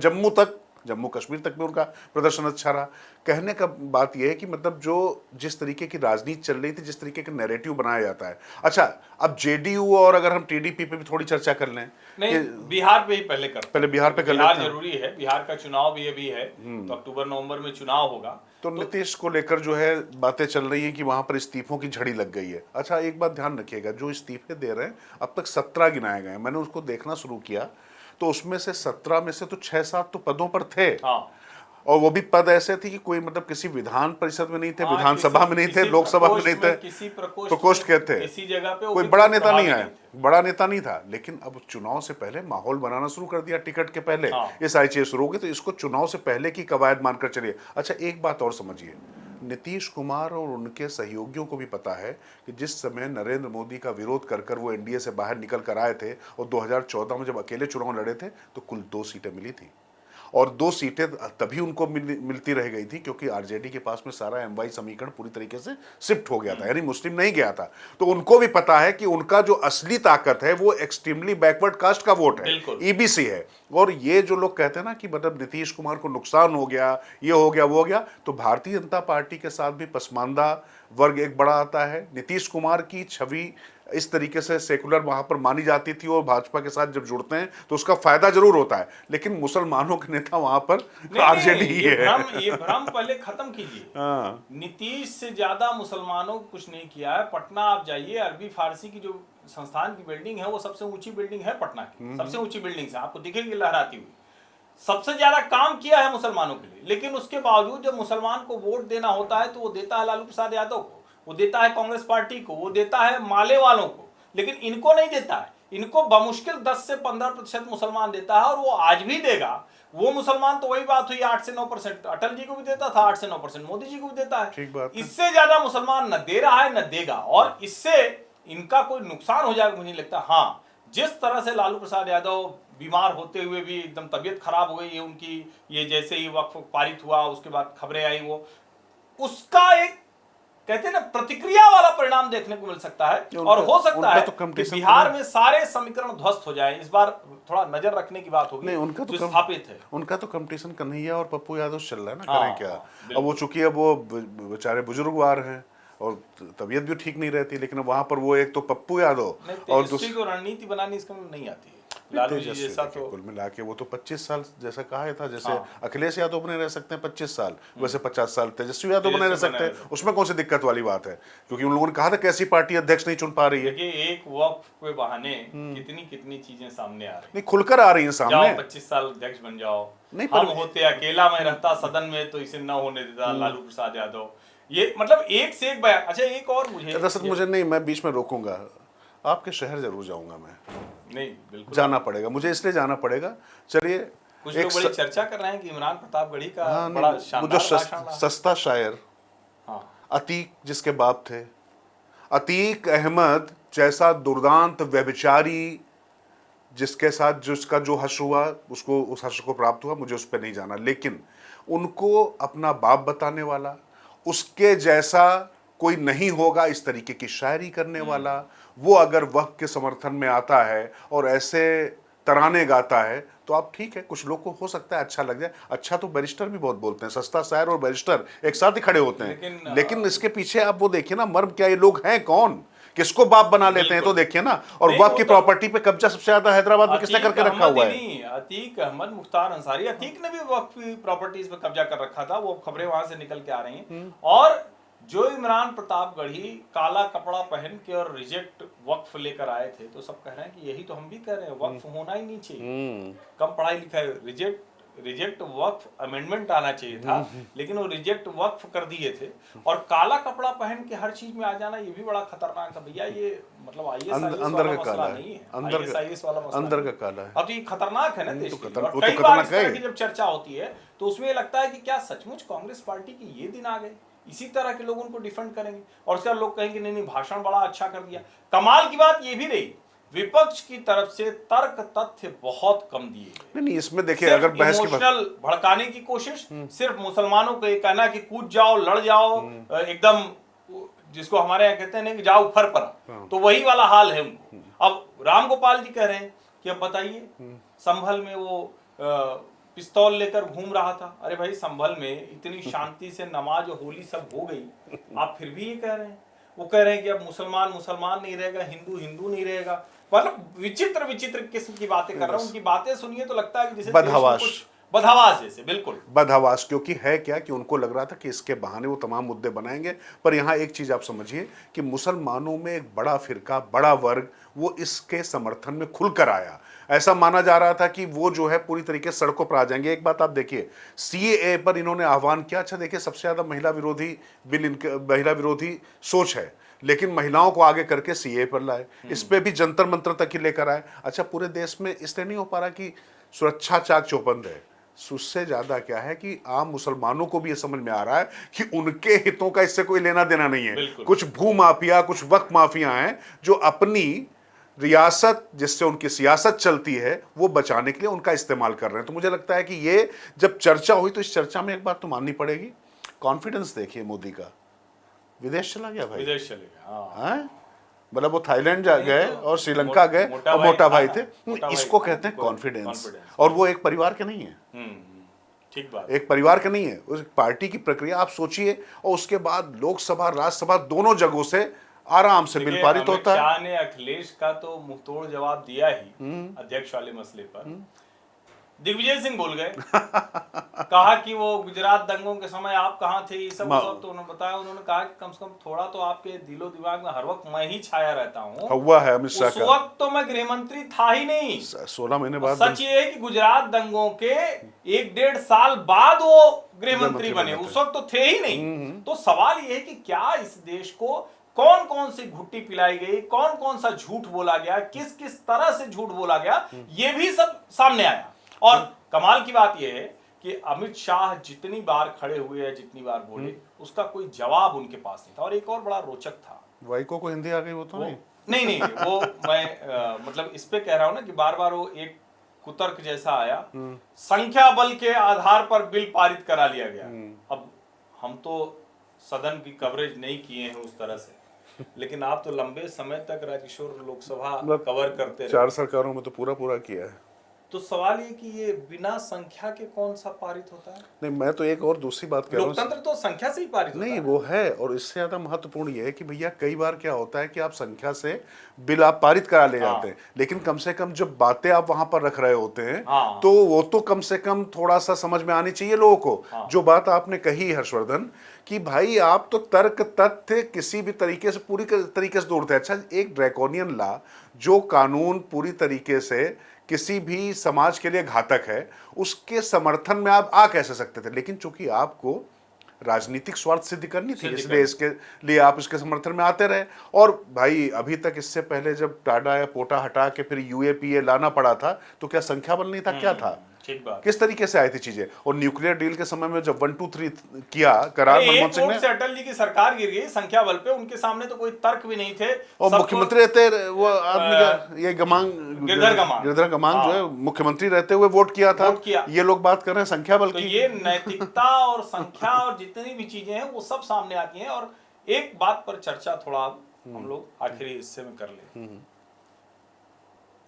Speaker 2: जम्मू कश्मीर तक भी उनका प्रदर्शन अच्छा रहा। कहने का बात यह है कि मतलब जो जिस तरीके की राजनीति चल रही थी, जिस तरीके का नैरेटिव बनाया जाता है। अच्छा, अब जेडीयू और अगर हम टीडीपी पे भी थोड़ी चर्चा कर लें।
Speaker 1: नहीं, बिहार पे ही पहले कर,
Speaker 2: पहले बिहार पे कर लेते
Speaker 1: बिहार
Speaker 2: हैं।
Speaker 1: जरूरी है, बिहार का चुनाव भी अभी है, तो अक्टूबर नवंबर में चुनाव होगा।
Speaker 2: तो नीतीश को लेकर जो है बातें चल रही है कि वहां पर इस्तीफों की झड़ी लग गई है। अच्छा, एक बात ध्यान रखिएगा, जो इस्तीफे दे रहे हैं अब तक 17 गिनाए गए हैं। मैंने उसको देखना शुरू किया तो उसमें से 17 में से तो 6-7 तो पदों पर थे।
Speaker 1: हाँ।
Speaker 2: और वो भी पद ऐसे थे कि कोई मतलब किसी विधान परिषद में नहीं थे,
Speaker 1: हाँ,
Speaker 2: विधानसभा में नहीं थे, लोकसभा में नहीं थे,
Speaker 1: किसी
Speaker 2: प्रकोष्ठ के थे,
Speaker 1: किसी जगह पे
Speaker 2: कोई बड़ा नेता नहीं आया, बड़ा नेता नहीं था। लेकिन अब चुनाव से पहले माहौल बनाना शुरू कर दिया, टिकट के पहले ये सारी चीजें शुरू हो गई, तो इसको चुनाव से पहले की कवायद मानकर चलिए। अच्छा, एक बात और समझिए, नीतीश कुमार और उनके सहयोगियों को भी पता है कि जिस समय नरेंद्र मोदी का विरोध कर कर वो एनडीए से बाहर निकल कर आए थे, और 2014 में जब अकेले चुनाव लड़े थे तो कुल 2 सीटें मिली थी, और 2 सीटें तभी उनको मिलती रह गई थी क्योंकि आरजेडी के पास में सारा एमवाई समीकरण पूरी तरीके से शिफ्ट हो गया था, यानी मुस्लिम नहीं गया था। तो उनको भी पता है कि उनका जो असली ताकत है वो एक्सट्रीमली बैकवर्ड कास्ट का वोट है, ईबीसी है। और ये जो लोग कहते हैं ना कि मतलब नीतीश कुमार को नुकसान हो गया, ये हो गया, वो हो गया, तो भारतीय जनता पार्टी के साथ भी पसमानदा वर्ग एक बड़ा आता है। नीतीश कुमार की छवि इस तरीके से सेकुलर वहां पर मानी जाती थी, और भाजपा के साथ जब जुड़ते हैं तो उसका फायदा जरूर होता है, लेकिन मुसलमानों के नेता वहां पर आरजेडी ही है।
Speaker 1: ये भ्रम पहले खत्म कीजिए। नीतीश से ज्यादा मुसलमानों को कुछ नहीं किया है। पटना आप जाइए, अरबी फारसी की जो संस्थान की बिल्डिंग है वो सबसे ऊंची बिल्डिंग है पटना की, सबसे ऊंची बिल्डिंग से आपको दिखेगी लहराती हुई। सबसे ज्यादा काम किया है मुसलमानों के लिए, लेकिन उसके बावजूद जब मुसलमान को वोट देना होता है तो वो देता है लालू प्रसाद यादव को, वो देता है कांग्रेस पार्टी को, वो देता है माले वालों को, लेकिन इनको नहीं देता है। इनको बमुश्किल 10 से 15% मुसलमान देता है, और वो आज भी देगा। वो मुसलमान तो वही बात हुई 8 से 9%, अटल जी को भी देता था 8 से 9%, मोदी जी को भी देता है। इससे ज्यादा मुसलमान न दे रहा है न देगा, और इससे इनका कोई नुकसान हो जाएगा मुझे नहीं लगता। हाँ, जिस तरह से लालू प्रसाद यादव बीमार होते हुए भी एकदम तबीयत खराब हो गई है उनकी, ये जैसे ही वक्फ पारित हुआ उसके बाद खबरें आई, वो उसका एक कहते हैं ना प्रतिक्रिया वाला परिणाम देखने को मिल सकता है। और हो सकता है कि बिहार में सारे समीकरण ध्वस्त हो जाए। इस बार थोड़ा नजर रखने की बात होगी।
Speaker 2: नहीं, उनका तो
Speaker 1: स्थापित है,
Speaker 2: उनका तो कंपटीशन कन्हैया और पप्पू यादव चल रहा है ना, करें क्या। अब वो चूंकि अब वो बेचारे बुजुर्गवार हैं और तबीयत भी ठीक नहीं रहती, लेकिन वहां पर वो एक तो पप्पू यादव और दूसरी को
Speaker 1: रणनीति बनानी इसको नहीं आती है। लालू जी जैसा तो
Speaker 2: कुल मिला के वो तो 25 साल जैसा कहा था, जैसे अखिलेश यादव बने रह सकते हैं 25 साल, वैसे 50 साल तेजस्वी यादव बने रह सकते हैं। उसमें कौन सी दिक्कत वाली बात है, क्योंकि उन लोगों ने कहा था कैसी पार्टी अध्यक्ष नहीं चुन पा रही है।
Speaker 1: एक वक्त के बहाने कितनी चीजें सामने आ रही,
Speaker 2: नहीं खुलकर आ रही है सामने।
Speaker 1: 25 साल अध्यक्ष बन जाओ, नहीं हम होते अकेला में रहता सदन में तो इसे न होने देता लालू प्रसाद यादव। ये मतलब एक से एक बयान। अच्छा, एक और मुझे
Speaker 2: नहीं, मैं बीच में रोकूंगा, आपके शहर जरूर जाऊंगा मैं।
Speaker 1: नहीं, बिल्कुल
Speaker 2: जाना पड़ेगा मुझे, इसलिए जाना पड़ेगा। चलिए,
Speaker 1: कुछ लोग बड़ी चर्चा कर रहे हैं कि इमरान प्रतापगढ़ी का बड़ा शानदार
Speaker 2: सस्ता शायर, अतीक जिसके बाप थे, अतीक अहमद जैसा दुर्दांत व्यभिचारी जिसके साथ जिसका जो हश्र हुआ, उसको उस हश्र को प्राप्त हुआ, मुझे उस पर नहीं जाना, लेकिन उनको अपना बाप बताने वाला, उसके जैसा कोई नहीं होगा इस तरीके की शायरी करने वाला, वो अगर वक्त के समर्थन में आता है और ऐसे तराने गाता है तो आप ठीक है, कुछ लोग को हो सकता है अच्छा लग जाए। अच्छा तो बैरिस्टर भी बहुत बोलते हैं, सस्ता शायर और बैरिस्टर एक साथ ही खड़े होते हैं, लेकिन इसके पीछे आप वो देखिए ना, मर्म क्या, ये लोग हैं कौन, किसको बाप बना लेते हैं, तो देखिए ना। और वक्त की प्रॉपर्टी पे कब्जा सबसे ज्यादा हैदराबाद में किसने करके रखा हुआ है?
Speaker 1: अतीक अहमद मुख्तार अंसारी, अतीक ने भी वक्फ की प्रॉपर्टीज पे कब्जा कर रखा था, वो खबरें वहां से निकल के आ रही हैं। और जो इमरान प्रतापगढ़ी काला कपड़ा पहन के और रिजेक्ट वक्फ लेकर आए थे, तो सब कह रहे हैं कि यही तो हम भी कह रहे हैं, वक्फ होना ही नहीं चाहिए, कम पढ़ाई लिखाई, रिजेक्ट वक्फ अमेंडमेंट आना चाहिए था, लेकिन वो रिजेक्ट वक्फ कर दिए थे। और काला कपड़ा पहन के हर चीज में आ जाना, ये भी बड़ा खतरनाक है भैया। ये मतलब आईएएस
Speaker 2: अंदर का काला
Speaker 1: नहीं है,
Speaker 2: आईएएस वाला मसला, अंदर का काला है।
Speaker 1: अब तो ये खतरनाक है ना देश के लिए। और
Speaker 2: वो
Speaker 1: कई
Speaker 2: तो
Speaker 1: बार इस
Speaker 2: खतरनाक
Speaker 1: तरह
Speaker 2: है।
Speaker 1: की जब चर्चा होती है तो उसमें लगता है कि क्या सचमुच कांग्रेस पार्टी के ये दिन आ गए, इसी तरह के लोग उनको डिफेंड करेंगे और उसके बाद लोग कहेंगे नहीं नहीं भाषण बड़ा अच्छा कर दिया। कमाल की बात ये भी रही, विपक्ष की तरफ से तर्क तथ्य बहुत कम दिए गए।
Speaker 2: नहीं, इसमें देखिए अगर बहस की
Speaker 1: इमोशनल भड़काने की कोशिश, सिर्फ मुसलमानों को ये कहना कि कूद जाओ, लड़ जाओ, एकदम जिसको हमारे यहाँ कहते हैं कि जाओ फर पर, तो वही वाला हाल है उनको। अब राम गोपाल जी कह रहे हैं कि अब बताइए, संभल में वो पिस्तौल लेकर घूम रहा था। अरे भाई, संभल में इतनी शांति से नमाज होली सब हो गई, आप फिर भी ये कह रहे हैं। वो कह रहे हैं कि अब मुसलमान मुसलमान नहीं रहेगा, हिंदू हिंदू नहीं रहेगा। मतलब विचित्र विचित्र किस्म की बातें कर रहे हैं। उनकी बातें सुनिए तो लगता है कि जैसे बदहवास जैसे, बिल्कुल
Speaker 2: बदहवास। क्योंकि है क्या कि उनको लग रहा था कि इसके बहाने वो तमाम मुद्दे बनाएंगे। पर यहाँ एक चीज आप समझिए कि मुसलमानों में एक बड़ा फिरका, बड़ा वर्ग, वो इसके समर्थन में खुलकर आया। ऐसा माना जा रहा था कि वो जो है पूरी तरीके से सड़कों पर आ जाएंगे। एक बात आप देखिए, सीएए पर इन्होंने आह्वान किया। अच्छा देखिए, सबसे ज्यादा महिला विरोधी बिल, इनके महिला विरोधी सोच है, लेकिन महिलाओं को आगे करके सीए पर लाए, इस पे भी जंतर मंत्र तक ही लेकर आए। अच्छा, पूरे देश में इसलिए नहीं हो पा रहा कि सुरक्षा चाक चौबंद है, उससे ज्यादा क्या है कि आम मुसलमानों को भी ये समझ में आ रहा है कि उनके हितों का इससे कोई लेना देना नहीं है। कुछ भू माफिया, कुछ वक्फ माफिया हैं जो अपनी रियासत, जिससे उनकी सियासत चलती है, वो बचाने के लिए उनका इस्तेमाल कर रहे हैं। तो मुझे लगता है कि ये जब चर्चा हुई तो इस चर्चा में एक बात तो माननी पड़ेगी, कॉन्फिडेंस देखिए मोदी का, विदेश चला गया भाई,
Speaker 1: विदेश चले गया।
Speaker 2: मतलब वो थाईलैंड जा गए और श्रीलंका गए और मोटा भाई थे। इसको कहते हैं कॉन्फिडेंस। और वो एक परिवार के नहीं है,
Speaker 1: ठीक बात,
Speaker 2: एक परिवार के नहीं है, उस पार्टी की प्रक्रिया आप सोचिए। और उसके बाद लोकसभा राज्यसभा दोनों जगहों से आराम से बिल पारित होता है।
Speaker 1: शाह ने अखिलेश का तो मुंहतोड़ जवाब दिया ही अध्यक्ष वाले मसले पर। दिग्विजय सिंह बोल गए, कहा कि वो गुजरात दंगों के समय आप कहाँ थे, ये सब तो उन्होंने बताया। उन्होंने कहा कि कम से कम थोड़ा तो आपके दिलो दिमाग में हर वक्त मैं ही छाया रहता हूँ।
Speaker 2: हुआ है अमित शाह
Speaker 1: का। उस वक्त तो मैं गृह मंत्री था ही नहीं,
Speaker 2: 16 महीने बाद।
Speaker 1: सच ये है कि गुजरात दंगों के 1-1.5 साल बाद वो गृह मंत्री बने, उस वक्त तो थे ही नहीं। तो सवाल ये है कि क्या इस देश को कौन कौन सी घुट्टी पिलाई गई, कौन कौन सा झूठ बोला गया, किस किस तरह से झूठ बोला गया, ये भी सब सामने आया। और कमाल की बात यह है कि अमित शाह जितनी बार खड़े हुए या जितनी बार बोले, उसका कोई जवाब उनके पास नहीं था। और एक और बड़ा रोचक था,
Speaker 2: वाइको को हिंदी आ गई, वो तो
Speaker 1: नहीं वो मैं मतलब इस पे कह रहा हूं ना कि बार बार वो एक कुतर्क जैसा आया, संख्या बल के आधार पर बिल पारित करा लिया गया। अब हम तो सदन की कवरेज नहीं किए हैं उस तरह से, लेकिन आप तो लंबे समय तक राजकिशोर लोकसभा कवर करते रहे।
Speaker 2: 4 सरकारों में तो पूरा किया है।
Speaker 1: तो सवाल ये कि ये बिना संख्या के कौन सा पारित होता है?
Speaker 2: नहीं, मैं तो एक और दूसरी बात कह रहा हूं,
Speaker 1: लोकतंत्र तो संख्या से ही पारित होता है।
Speaker 2: नहीं, वो है। और इससे ज्यादा महत्वपूर्ण ये है कि भैया कई बार क्या होता है कि आप संख्या से बिल आप पारित करा ले जाते हैं, लेकिन कम से कम जब बातें आप वहां पर रख रहे होते हैं तो वो तो कम से कम थोड़ा सा समझ में आनी चाहिए लोगों को। जो बात आपने कही हर्षवर्धन कि भाई आप तो तर्क तथ्य किसी भी तरीके से पूरी तरीके से दौड़ते हैं। अच्छा, एक ड्रैकोनियन लॉ, जो कानून पूरी तरीके से किसी भी समाज के लिए घातक है, उसके समर्थन में आप आ कैसे सकते थे? लेकिन चूंकि आपको राजनीतिक स्वार्थ सिद्ध करनी थी, इसलिए इसके लिए आप इसके समर्थन में आते रहे। और भाई अभी तक इससे पहले जब टाडा या पोटा हटा के फिर यूएपीए लाना पड़ा था, तो क्या संख्या बल नहीं था? क्या था? किस तरीके से आई थी चीजें? और न्यूक्लियर डील के समय में जब 1, 2, 3 किया करार मनमोहन सिंह ने,
Speaker 1: से अटल जी की सरकार गिर गई संख्या बल पे, उनके सामने तो कोई तर्क भी नहीं थे।
Speaker 2: और मुख्यमंत्री रहते वो आदमी ये गिरधर गमांग जो है मुख्यमंत्री रहते हुए वोट किया था। ये लोग बात कर रहे हैं संख्या बल की।
Speaker 1: ये नैतिकता और संख्या और जितनी भी चीजें हैं वो सब सामने आती हैं। और एक बात पर चर्चा थोड़ा अब हम लोग आखिरी हिस्से में कर ले।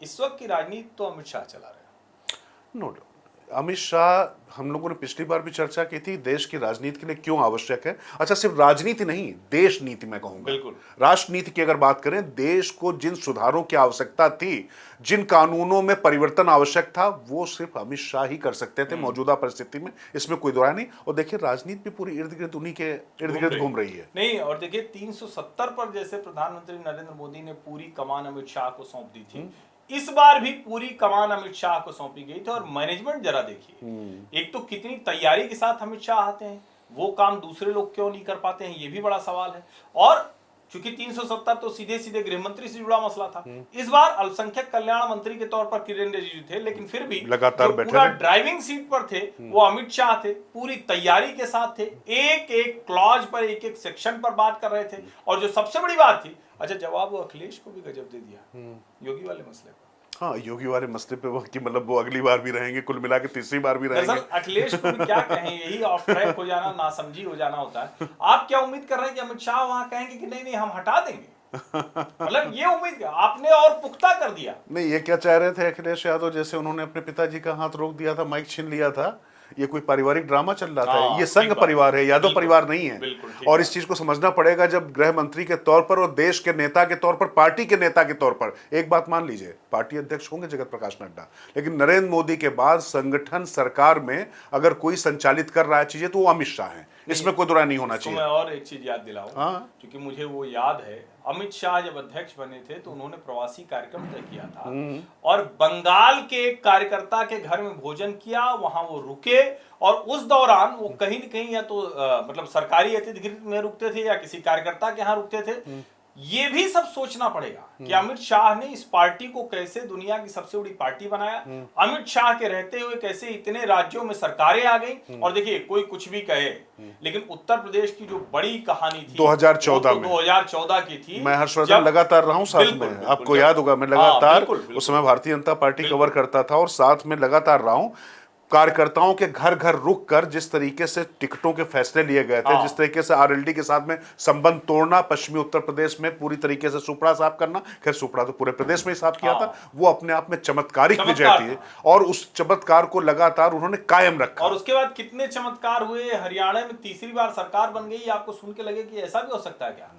Speaker 1: इस वक्त की राजनीति तो अमित शाह चला रहे हैं।
Speaker 2: नो, अमित शाह, हम लोगों ने पिछली बार भी चर्चा की थी देश की राजनीति के लिए क्यों आवश्यक है। अच्छा, सिर्फ राजनीति नहीं, देश नीति मैं कहूंगा,
Speaker 1: बिल्कुल।
Speaker 2: राष्ट्र नीति की अगर बात करें, देश को जिन सुधारों की आवश्यकता थी, जिन कानूनों में परिवर्तन आवश्यक था, वो सिर्फ अमित शाह ही कर सकते थे मौजूदा परिस्थिति में, इसमें कोई दो राय नहीं। और देखिए राजनीति भी पूरी इर्द गिर्द उन्हीं के इर्द गिर्द घूम रही है।
Speaker 1: नहीं, और देखिए 370 पर जैसे प्रधानमंत्री नरेंद्र मोदी ने पूरी कमान अमित शाह को सौंप दी थी, इस बार भी पूरी कमान अमित शाह को सौंपी गई थी। और मैनेजमेंट जरा देखिए, एक तो कितनी तैयारी के साथ अमित शाह आते हैं, वो काम दूसरे लोग क्यों नहीं कर पाते हैं, ये भी बड़ा सवाल है। और चूंकि 370 तो सीधे सीधे गृह मंत्री से जुड़ा मसला था, इस बार अल्पसंख्यक कल्याण मंत्री के तौर पर किरेन रिजिजू थे, लेकिन फिर भी
Speaker 2: लगातार
Speaker 1: जो पूरा ड्राइविंग सीट पर थे वो अमित शाह थे, पूरी तैयारी के साथ थे, एक एक क्लॉज पर, एक एक सेक्शन पर बात कर रहे थे। और जो सबसे बड़ी बात थी, अच्छा जवाब वो अखिलेश को भी गजब दे दिया योगी वाले मसले पर।
Speaker 2: हाँ, योगी वाले मसले पे वो कि मतलब वो अगली बार भी रहेंगे, कुल मिला के तीसरी बार भी रहेंगे।
Speaker 1: अखिलेश को भी क्या कहें, यही ऑफ ट्रैक हो जाना, नासमझी हो जाना होता है। आप क्या उम्मीद कर रहे हैं कि अमित शाह वहां कहेंगे कि नहीं नहीं हम हटा देंगे? मतलब ये उम्मीद आपने और पुख्ता कर दिया।
Speaker 2: नहीं, ये क्या चाह रहे थे अखिलेश यादव, जैसे उन्होंने अपने पिताजी का हाथ रोक दिया था, माइक छीन लिया था, ये कोई पारिवारिक ड्रामा चल रहा था? ये संघ परिवार है, यादव परिवार नहीं है। और इस चीज को समझना पड़ेगा, जब गृह मंत्री के तौर पर और देश के नेता के तौर पर, पार्टी के नेता के तौर पर, एक बात मान लीजिए, पार्टी अध्यक्ष होंगे जगत प्रकाश नड्डा, लेकिन नरेंद्र मोदी के बाद संगठन सरकार में अगर कोई संचालित कर रहा है चीजें तो वो अमित शाह है, इसमें कोई दुरा नहीं होना चाहिए।
Speaker 1: मैं और एक चीज याद दिलाऊं, क्योंकि मुझे वो याद है, अमित शाह जब अध्यक्ष बने थे तो उन्होंने प्रवासी कार्यक्रम तय किया था और बंगाल के एक कार्यकर्ता के घर में भोजन किया, वहां वो रुके और उस दौरान वो कहीं न कहीं या तो मतलब सरकारी अतिथि गृह में रुकते थे या किसी कार्यकर्ता के यहाँ रुकते थे। ये भी सब सोचना पड़ेगा कि अमित शाह ने इस पार्टी को कैसे दुनिया की सबसे बड़ी पार्टी बनाया, अमित शाह के रहते हुए कैसे इतने राज्यों में सरकारें आ गई। और देखिए कोई कुछ भी कहे, लेकिन उत्तर प्रदेश की जो बड़ी कहानी थी
Speaker 2: 2014 में,
Speaker 1: 2014 की थी,
Speaker 2: मैं हर्षवर्धन लगातार रहा हूं साथ में, आपको याद होगा मैं लगातार उस समय भारतीय जनता पार्टी कवर करता था और साथ में लगातार रहा हूं। कार्यकर्ताओं के घर घर रुक कर जिस तरीके से टिकटों के फैसले लिए गए थे, जिस तरीके से आरएलडी के साथ में संबंध तोड़ना, पश्चिमी उत्तर प्रदेश में पूरी तरीके से सुपड़ा साफ करना, खैर सुपड़ा तो पूरे प्रदेश में ही साफ किया था, वो अपने आप में चमत्कारिक विजय थी और उस चमत्कार को लगातार उन्होंने कायम रखा।
Speaker 1: और उसके बाद कितने चमत्कार हुए, हरियाणा में तीसरी बार सरकार बन गई। आपको सुन के लगे कि ऐसा भी हो सकता है क्या?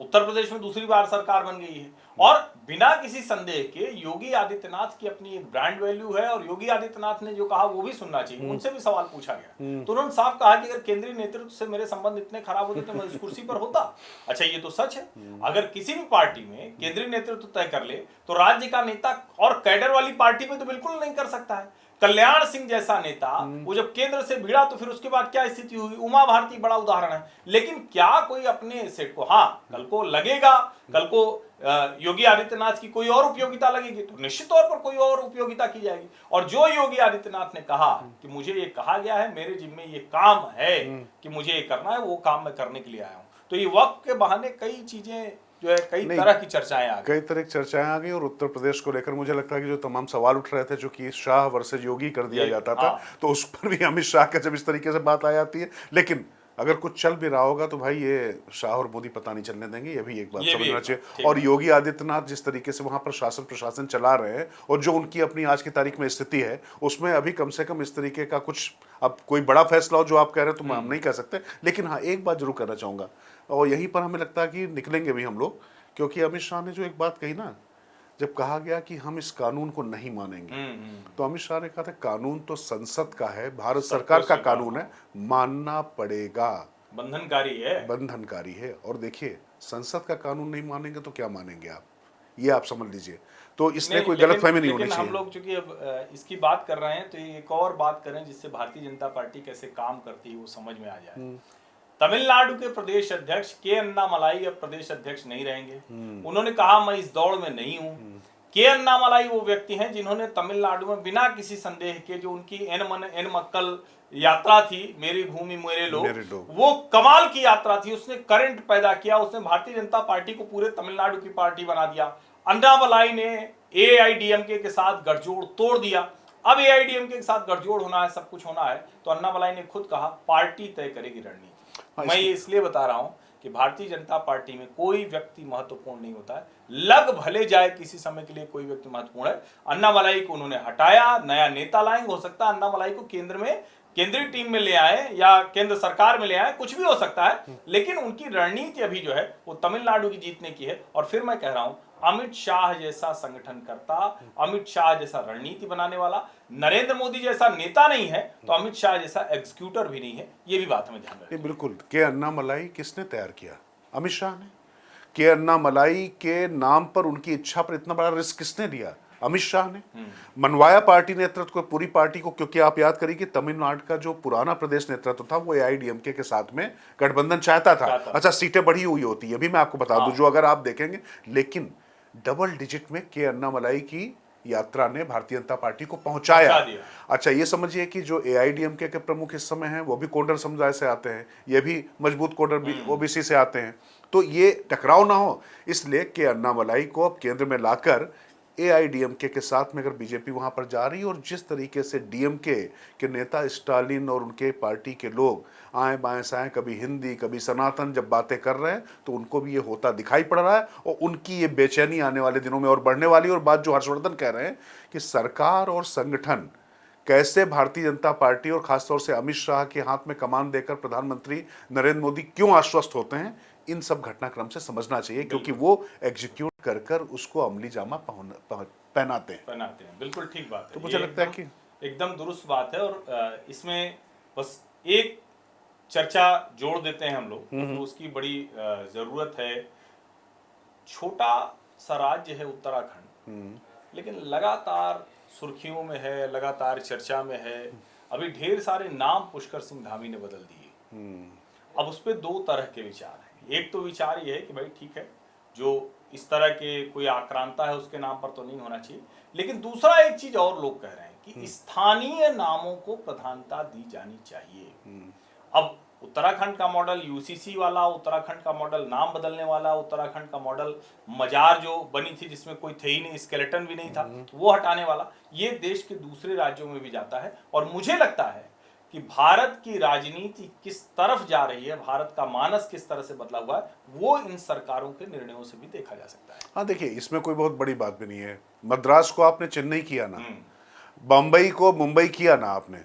Speaker 1: उत्तर प्रदेश में दूसरी बार सरकार बन गई है और बिना किसी संदेह के योगी आदित्यनाथ की अपनी एक ब्रांड वैल्यू है और योगी आदित्यनाथ ने जो कहा वो भी सुनना चाहिए। उनसे भी सवाल पूछा गया तो उन्होंने साफ कहा कि अगर केंद्रीय नेतृत्व से मेरे संबंध इतने खराब होते तो मैं इस कुर्सी पर होता। अच्छा, ये तो सच है, अगर किसी भी पार्टी में केंद्रीय नेतृत्व तय कर ले तो राज्य का नेता और कैडर वाली पार्टी में तो बिल्कुल नहीं कर सकता है। कल्याण सिंह जैसा नेता वो जब केंद्र से भिड़ा तो फिर उसके बाद क्या स्थिति हुई, उमा भारती बड़ा उदाहरण है। लेकिन क्या कोई अपने सेट को, हाँ कल को लगेगा, कल को योगी आदित्यनाथ की कोई और उपयोगिता लगेगी तो निश्चित तौर पर कोई और उपयोगिता की जाएगी। और जो योगी आदित्यनाथ ने कहा कि मुझे ये कहा गया है, मेरे जिम्मे ये काम है कि मुझे ये करना है, वो काम मैं करने के लिए आया हूं। तो ये वक्त के बहाने कई चीजें जो है, कई तरह की चर्चाएं आ गई,
Speaker 2: कई तरह की चर्चाएं आ गई। और उत्तर प्रदेश को लेकर मुझे लगता है कि जो तमाम सवाल उठ रहे थे, जो कि शाह वर्सेज योगी कर दिया जाता था, तो उस पर भी अमित शाह का जब इस तरीके से बात आ जाती है। लेकिन अगर कुछ चल भी रहा होगा तो भाई ये शाह और मोदी पता नहीं चलने देंगे, ये भी एक बात समझना चाहिए। और योगी आदित्यनाथ जिस तरीके से वहां पर शासन प्रशासन चला रहे हैं और जो उनकी अपनी आज की तारीख में स्थिति है, उसमें अभी कम से कम इस तरीके का कुछ, अब कोई बड़ा फैसला हो जो आप कह रहे हैं तो हम नहीं कह सकते, लेकिन हाँ एक बात जरूर कहना चाहूंगा और यहीं पर हमें लगता है कि निकलेंगे भी हम लोग, क्योंकि अमित शाह ने जो एक बात कही ना, जब कहा गया कि हम इस कानून को नहीं मानेंगे, तो अमित शाह ने कहा था कानून तो संसद का है, भारत सरकार का कानून है, मानना पड़ेगा,
Speaker 1: बंधनकारी है,
Speaker 2: बंधनकारी है। और देखिए संसद का कानून नहीं मानेंगे तो क्या मानेंगे आप, ये आप समझ लीजिए। तो इसमें कोई गलतफहमी नहीं होनी चाहिए।
Speaker 1: हम लोग चूंकि अब इसकी बात कर रहे हैं तो एक और बात करें जिससे भारतीय जनता पार्टी कैसे काम करती है वो समझ में आ जाए। तमिलनाडु के प्रदेश अध्यक्ष के अन्नामलाई अब प्रदेश अध्यक्ष नहीं रहेंगे। उन्होंने कहा मैं इस दौड़ में नहीं हूं। के अन्नामलाई वो व्यक्ति हैं जिन्होंने तमिलनाडु में बिना किसी संदेह के, जो उनकी एन मन एन मक्कल यात्रा थी, मेरी भूमि मेरे लोग, वो कमाल की यात्रा थी। उसने करंट पैदा किया, उसने भारतीय जनता पार्टी को पूरे तमिलनाडु की पार्टी बना दिया। अन्नामलाई ने एआईडीएमके के साथ गठजोड़ तोड़ दिया। अब एआईडीएमके के साथ गठजोड़ होना है, सब कुछ होना है, तो अन्नामलाई ने खुद कहा पार्टी तय करेगी रणनीति। मैं ये इसलिए बता रहा हूं कि भारतीय जनता पार्टी में कोई व्यक्ति महत्वपूर्ण नहीं होता है, लग भले जाए किसी समय के लिए कोई व्यक्ति महत्वपूर्ण है। अन्नामलाई को उन्होंने हटाया, नया नेता लाएंगे, हो सकता है अन्नामलाई को केंद्र में केंद्रीय टीम में ले आए या केंद्र सरकार में ले आए, कुछ भी हो सकता है, लेकिन उनकी रणनीति अभी जो है वो तमिलनाडु की जीतने की है। और फिर मैं कह रहा हूं, अमित शाह जैसा संगठनकर्ता, अमित शाह जैसा रणनीति बनाने वाला, नरेंद्र मोदी जैसा नेता नहीं है, तो अमित शाह जैसा एग्जीक्यूटर भी नहीं है, ये भी बात हमें ध्यान रखनी है।
Speaker 2: बिल्कुल। के अन्नामलाई किसने तैयार किया? अमित शाह ने। के अन्नामलाई के नाम पर, उनकी इच्छा पर इतना बड़ा रिस्क किसने लिया? अमित शाह ने। मनवाया पार्टी नेतृत्व को, पूरी पार्टी को, क्योंकि आप याद करिए कि तमिलनाडु का जो पुराना प्रदेश नेतृत्व था वो एआईडीएमके के साथ में गठबंधन चाहता था। अच्छा, सीटें बढ़ी हुई होती है भी, मैं आपको बता दूं, जो अगर आप देखेंगे, लेकिन डबल डिजिट में के अन्नामलाई की यात्रा ने भारतीय जनता पार्टी को पहुंचाया। अच्छा, ये समझिए कि जो एआईडीएमके के प्रमुख इस समय हैं वो भी कोडर समुदाय से आते हैं, ये भी मजबूत कोडर ओबीसी से आते हैं, तो ये टकराव ना हो इसलिए के अन्नामलाई को अब केंद्र में लाकर एआईडीएमके के साथ में अगर बीजेपी वहां पर जा रही है, और जिस तरीके से डीएमके के नेता स्टालिन और उनके पार्टी के लोग आए बाएं साएं, कभी हिंदी कभी सनातन जब बातें कर रहे हैं, तो उनको भी ये होता दिखाई पड़ रहा है, और उनकी ये बेचैनी आने वाले दिनों में और बढ़ने वाली। और बात जो हर्षवर्धन कह रहे हैं कि सरकार और संगठन कैसे भारतीय जनता पार्टी और खासतौर से अमित शाह के हाथ में कमान देकर प्रधानमंत्री नरेंद्र मोदी क्यों आश्वस्त होते हैं, इन सब घटनाक्रम से समझना चाहिए, क्योंकि वो एग्जीक्यूट कर कर उसको अमली जामा पहनाते हैं।
Speaker 1: बिल्कुल ठीक बात है।
Speaker 2: तो मुझे लगता है कि
Speaker 1: एकदम दुरुस्त बात है। और इसमें बस एक चर्चा जोड़ देते हैं हम लोग, तो उसकी बड़ी जरूरत है। छोटा सा राज्य है उत्तराखंड, लेकिन लगातार सुर्खियों में है, लगातार चर्चा में है। अभी ढेर सारे नाम पुष्कर सिंह धामी ने बदल दिए। अब उस पर दो तरह के विचार हैं। एक तो विचार ये है कि भाई ठीक है, जो इस तरह के कोई आक्रांता है उसके नाम पर तो नहीं होना चाहिए, लेकिन दूसरा एक चीज और लोग कह रहे हैं कि स्थानीय नामों को प्रधानता दी जानी चाहिए। अब उत्तराखंड का मॉडल यूसीसी वाला, उत्तराखंड का मॉडल नाम बदलने वाला, उत्तराखंड का मॉडल मजार जो बनी थी जिसमें कोई थे ही नहीं, स्केलेटन भी नहीं था, वो हटाने वाला, ये देश के दूसरे राज्यों में भी जाता है। और मुझे लगता है कि भारत की राजनीति किस तरफ जा रही है, भारत का मानस किस तरह से बदला हुआ है, वो इन सरकारों के निर्णयों से भी देखा जा सकता है।
Speaker 2: हाँ, देखिए, इसमें कोई बहुत बड़ी बात भी नहीं है। मद्रास को आपने चेन्नई किया ना, बम्बई को मुंबई किया ना आपने,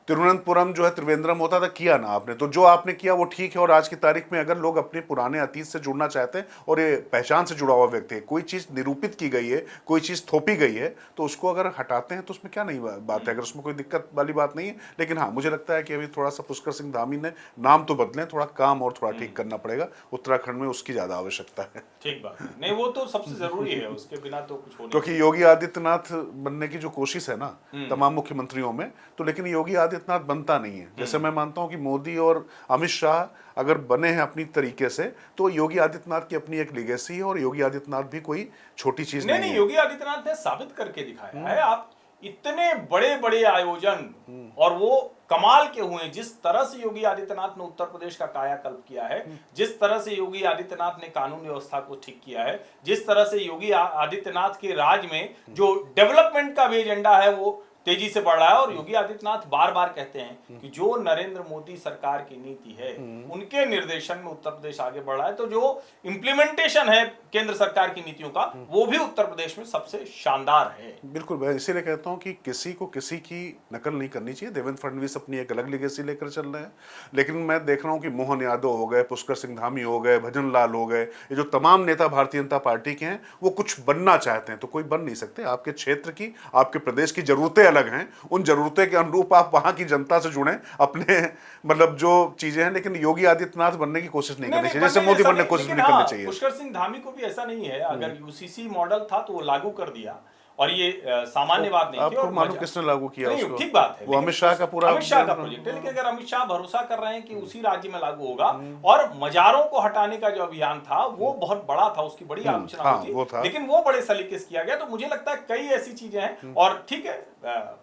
Speaker 2: तिरुवनंतपुरम जो है त्रिवेंद्रम होता था, किया ना आपने। तो जो आपने किया वो ठीक है। और आज की तारीख में अगर लोग अपने पुराने अतीत से जुड़ना चाहते हैं और ये पहचान से जुड़ा हुआ व्यक्ति है, कोई चीज़ निरूपित की गई है, कोई चीज़ थोपी गई है, तो उसको अगर हटाते हैं तो उसमें क्या नहीं बात है, अगर उसमें कोई दिक्कत वाली बात नहीं है। लेकिन हाँ, मुझे लगता है कि अभी थोड़ा सा पुष्कर सिंह धामी ने नाम तो बदलें, थोड़ा काम और थोड़ा ठीक करना पड़ेगा। उत्तराखंड में उसकी ज़्यादा आवश्यकता है।
Speaker 1: ठीक बात है। नहीं, वो तो सबसे जरूरी है, उसके बिना तो कुछ हो नहीं।
Speaker 2: क्योंकि योगी आदित्यनाथ बनने की जो कोशिश है ना तमाम मुख्यमंत्रियों में, तो लेकिन योगी आदित्यनाथ बनता नहीं है। जैसे मैं मानता हूं कि मोदी और अमित शाह अगर बने हैं अपनी तरीके से, तो योगी आदित्यनाथ की अपनी एक लेगेसी है, और योगी आदित्यनाथ भी कोई छोटी चीज नहीं है।
Speaker 1: योगी आदित्यनाथ ने साबित करके दिखाया है। आप इतने बड़े बड़े आयोजन और वो कमाल के हुए, जिस तरह से योगी आदित्यनाथ ने उत्तर प्रदेश का कायाकल्प किया है, जिस तरह से योगी आदित्यनाथ ने कानून व्यवस्था को ठीक किया है, जिस तरह से योगी आदित्यनाथ के राज में जो डेवलपमेंट का भी एजेंडा है वो तेजी से बढ़ रहा है। और योगी आदित्यनाथ बार बार कहते हैं कि जो नरेंद्र मोदी सरकार की नीति है उनके निर्देशन में उत्तर प्रदेश आगे बढ़ रहा है। तो जो इंप्लीमेंटेशन है केंद्र सरकार की नीतियों का, वो भी उत्तर प्रदेश में सबसे शानदार है।
Speaker 2: बिल्कुल, मैं इसीलिए कहता हूं कि किसी को किसी की नकल नहीं करनी चाहिए। देवेंद्र फडणवीस अपनी एक अलग लेगेसी लेकर चल रहे हैं, लेकिन मैं देख रहा हूं कि मोहन यादव हो गए, पुष्कर सिंह धामी हो गए, भजन लाल हो गए, ये जो तमाम नेता भारतीय जनता पार्टी के हैं, वो कुछ बनना चाहते हैं तो कोई बन नहीं सकते। आपके क्षेत्र की, आपके प्रदेश की जरूरतें अलग हैं, उन जरूरतें के अनुरूप आप वहां की जनता से जुड़ें, अपने मतलब जो चीजें हैं, लेकिन योगी आदित्यनाथ बनने की कोशिश नहीं करनी चाहिए, जैसे मोदी बनने की कोशिश नहीं करनी चाहिए।
Speaker 1: पुष्कर सिंह धामी को भी ऐसा नहीं है, अगर यूसीसी मॉडल था तो वो लागू कर दिया, और ये सामान्य बात नहीं थी।
Speaker 2: और मालूम किसने लागू किया उसको?
Speaker 1: ठीक बात है,
Speaker 2: वो अमित शाह का पूरा,
Speaker 1: अमित शाह का प्रोजेक्ट है। लेकिन अगर अमित शाह भरोसा कर रहे हैं कि उसी राज्य में लागू होगा, और मजारों को हटाने का जो अभियान था वो बहुत बड़ा था, उसकी बड़ी आलोचना हुई थी, लेकिन वो बड़े सलीके से किया गया। तो मुझे लगता है कई ऐसी चीजें हैं, और ठीक है,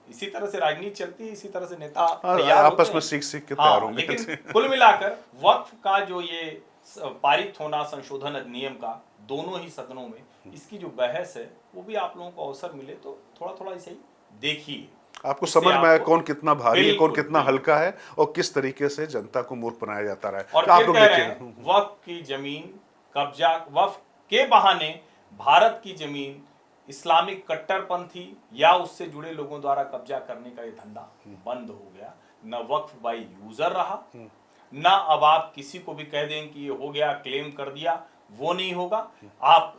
Speaker 1: इसी तरह से राजनीति चलती है, इसी तरह से नेता तैयार होते
Speaker 2: आपस में सीख के तैयार होंगे।
Speaker 1: लेकिन कुल मिलाकर वक्फ का जो ये पारित होना संशोधन अधिनियम का दोनों ही सदनों में, इसकी जो बहस है वो भी आप लोगों को अवसर मिले तो थोड़ा थोड़ा इसे देखिए।
Speaker 2: आपको
Speaker 1: इससे
Speaker 2: समझ में आया
Speaker 1: आपको
Speaker 2: कौन कितना भारी है, कौन
Speaker 1: बिल्कुल,
Speaker 2: कितना
Speaker 1: बिल्कुल।
Speaker 2: हल्का है और किस तरीके से जनता को मूर्ख बनाया जाता रहा है।
Speaker 1: और
Speaker 2: तो आप
Speaker 1: फिर
Speaker 2: लोग
Speaker 1: कह रहे
Speaker 2: देखिए,
Speaker 1: हैं वक्फ की जमीन कब्जा, वक्फ के बहाने भारत की जमीन इस्लामिक कट्टरपंथी या उससे जुड़े लोगों द्वारा कब्जा करने का ये धंधा बंद हो गया। न वक्फ बाय यूजर रहा, न अब आप किसी को भी कह दें कि ये हो गया, क्लेम कर दिया, वो नहीं होगा। आप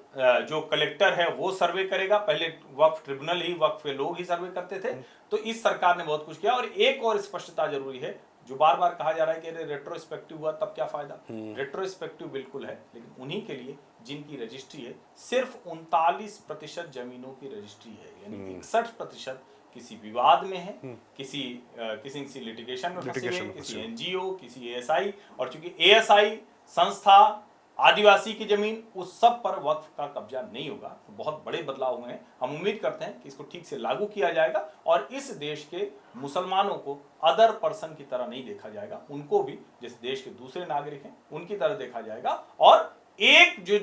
Speaker 1: जो कलेक्टर है वो सर्वे करेगा, पहले वक्फ ट्रिब्यूनल ही, वक्फ के लोग ही सर्वे करते थे। तो इस सरकार ने बहुत कुछ किया। और एक और स्पष्टता जरूरी है, जो बार बार कहा जा रहा है कि अरे रेट्रोस्पेक्टिव हुआ तब क्या फायदा। रेट्रोस्पेक्टिव बिल्कुल है, लेकिन उन्हीं के लिए जिनकी रजिस्ट्री है सिर्फ 39% जमीनों की रजिस्ट्री है, यानी 61% किसी विवाद में है, किसी किसी लिटिगेशन में फंसे हुए,
Speaker 2: लिटिगेशन में
Speaker 1: किसी
Speaker 2: फंसे हुए।
Speaker 1: एनजीओ, किसी एएसआई। और चूंकि एएसआई संस्था आदिवासी की जमीन, उस सब पर वक्फ का कब्जा नहीं होगा। तो बहुत बड़े बदलाव हुए हैं। हम उम्मीद करते हैं कि इसको ठीक से लागू किया जाएगा और इस देश के मुसलमानों को अदर पर्सन की तरह नहीं देखा जाएगा, उनको भी जैसे देश के दूसरे नागरिक हैं उनकी तरह देखा जाएगा। और एक जो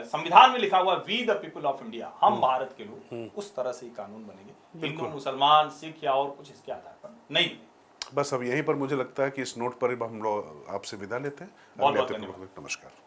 Speaker 1: संविधान में लिखा हुआ we the people of India, हम भारत के लोग, उस तरह से ही कानून बनेंगे। हिंदू, मुसलमान, सिख या और कुछ इसके आधार पर नहीं बनेंगे।
Speaker 2: बस अब यहीं पर मुझे लगता है कि इस नोट पर हम लोग आपसे विदा लेते हैं।
Speaker 1: बहुत
Speaker 2: अगले
Speaker 1: बहुत
Speaker 2: एपिसोड
Speaker 1: धन्यवाद।
Speaker 2: में नमस्कार।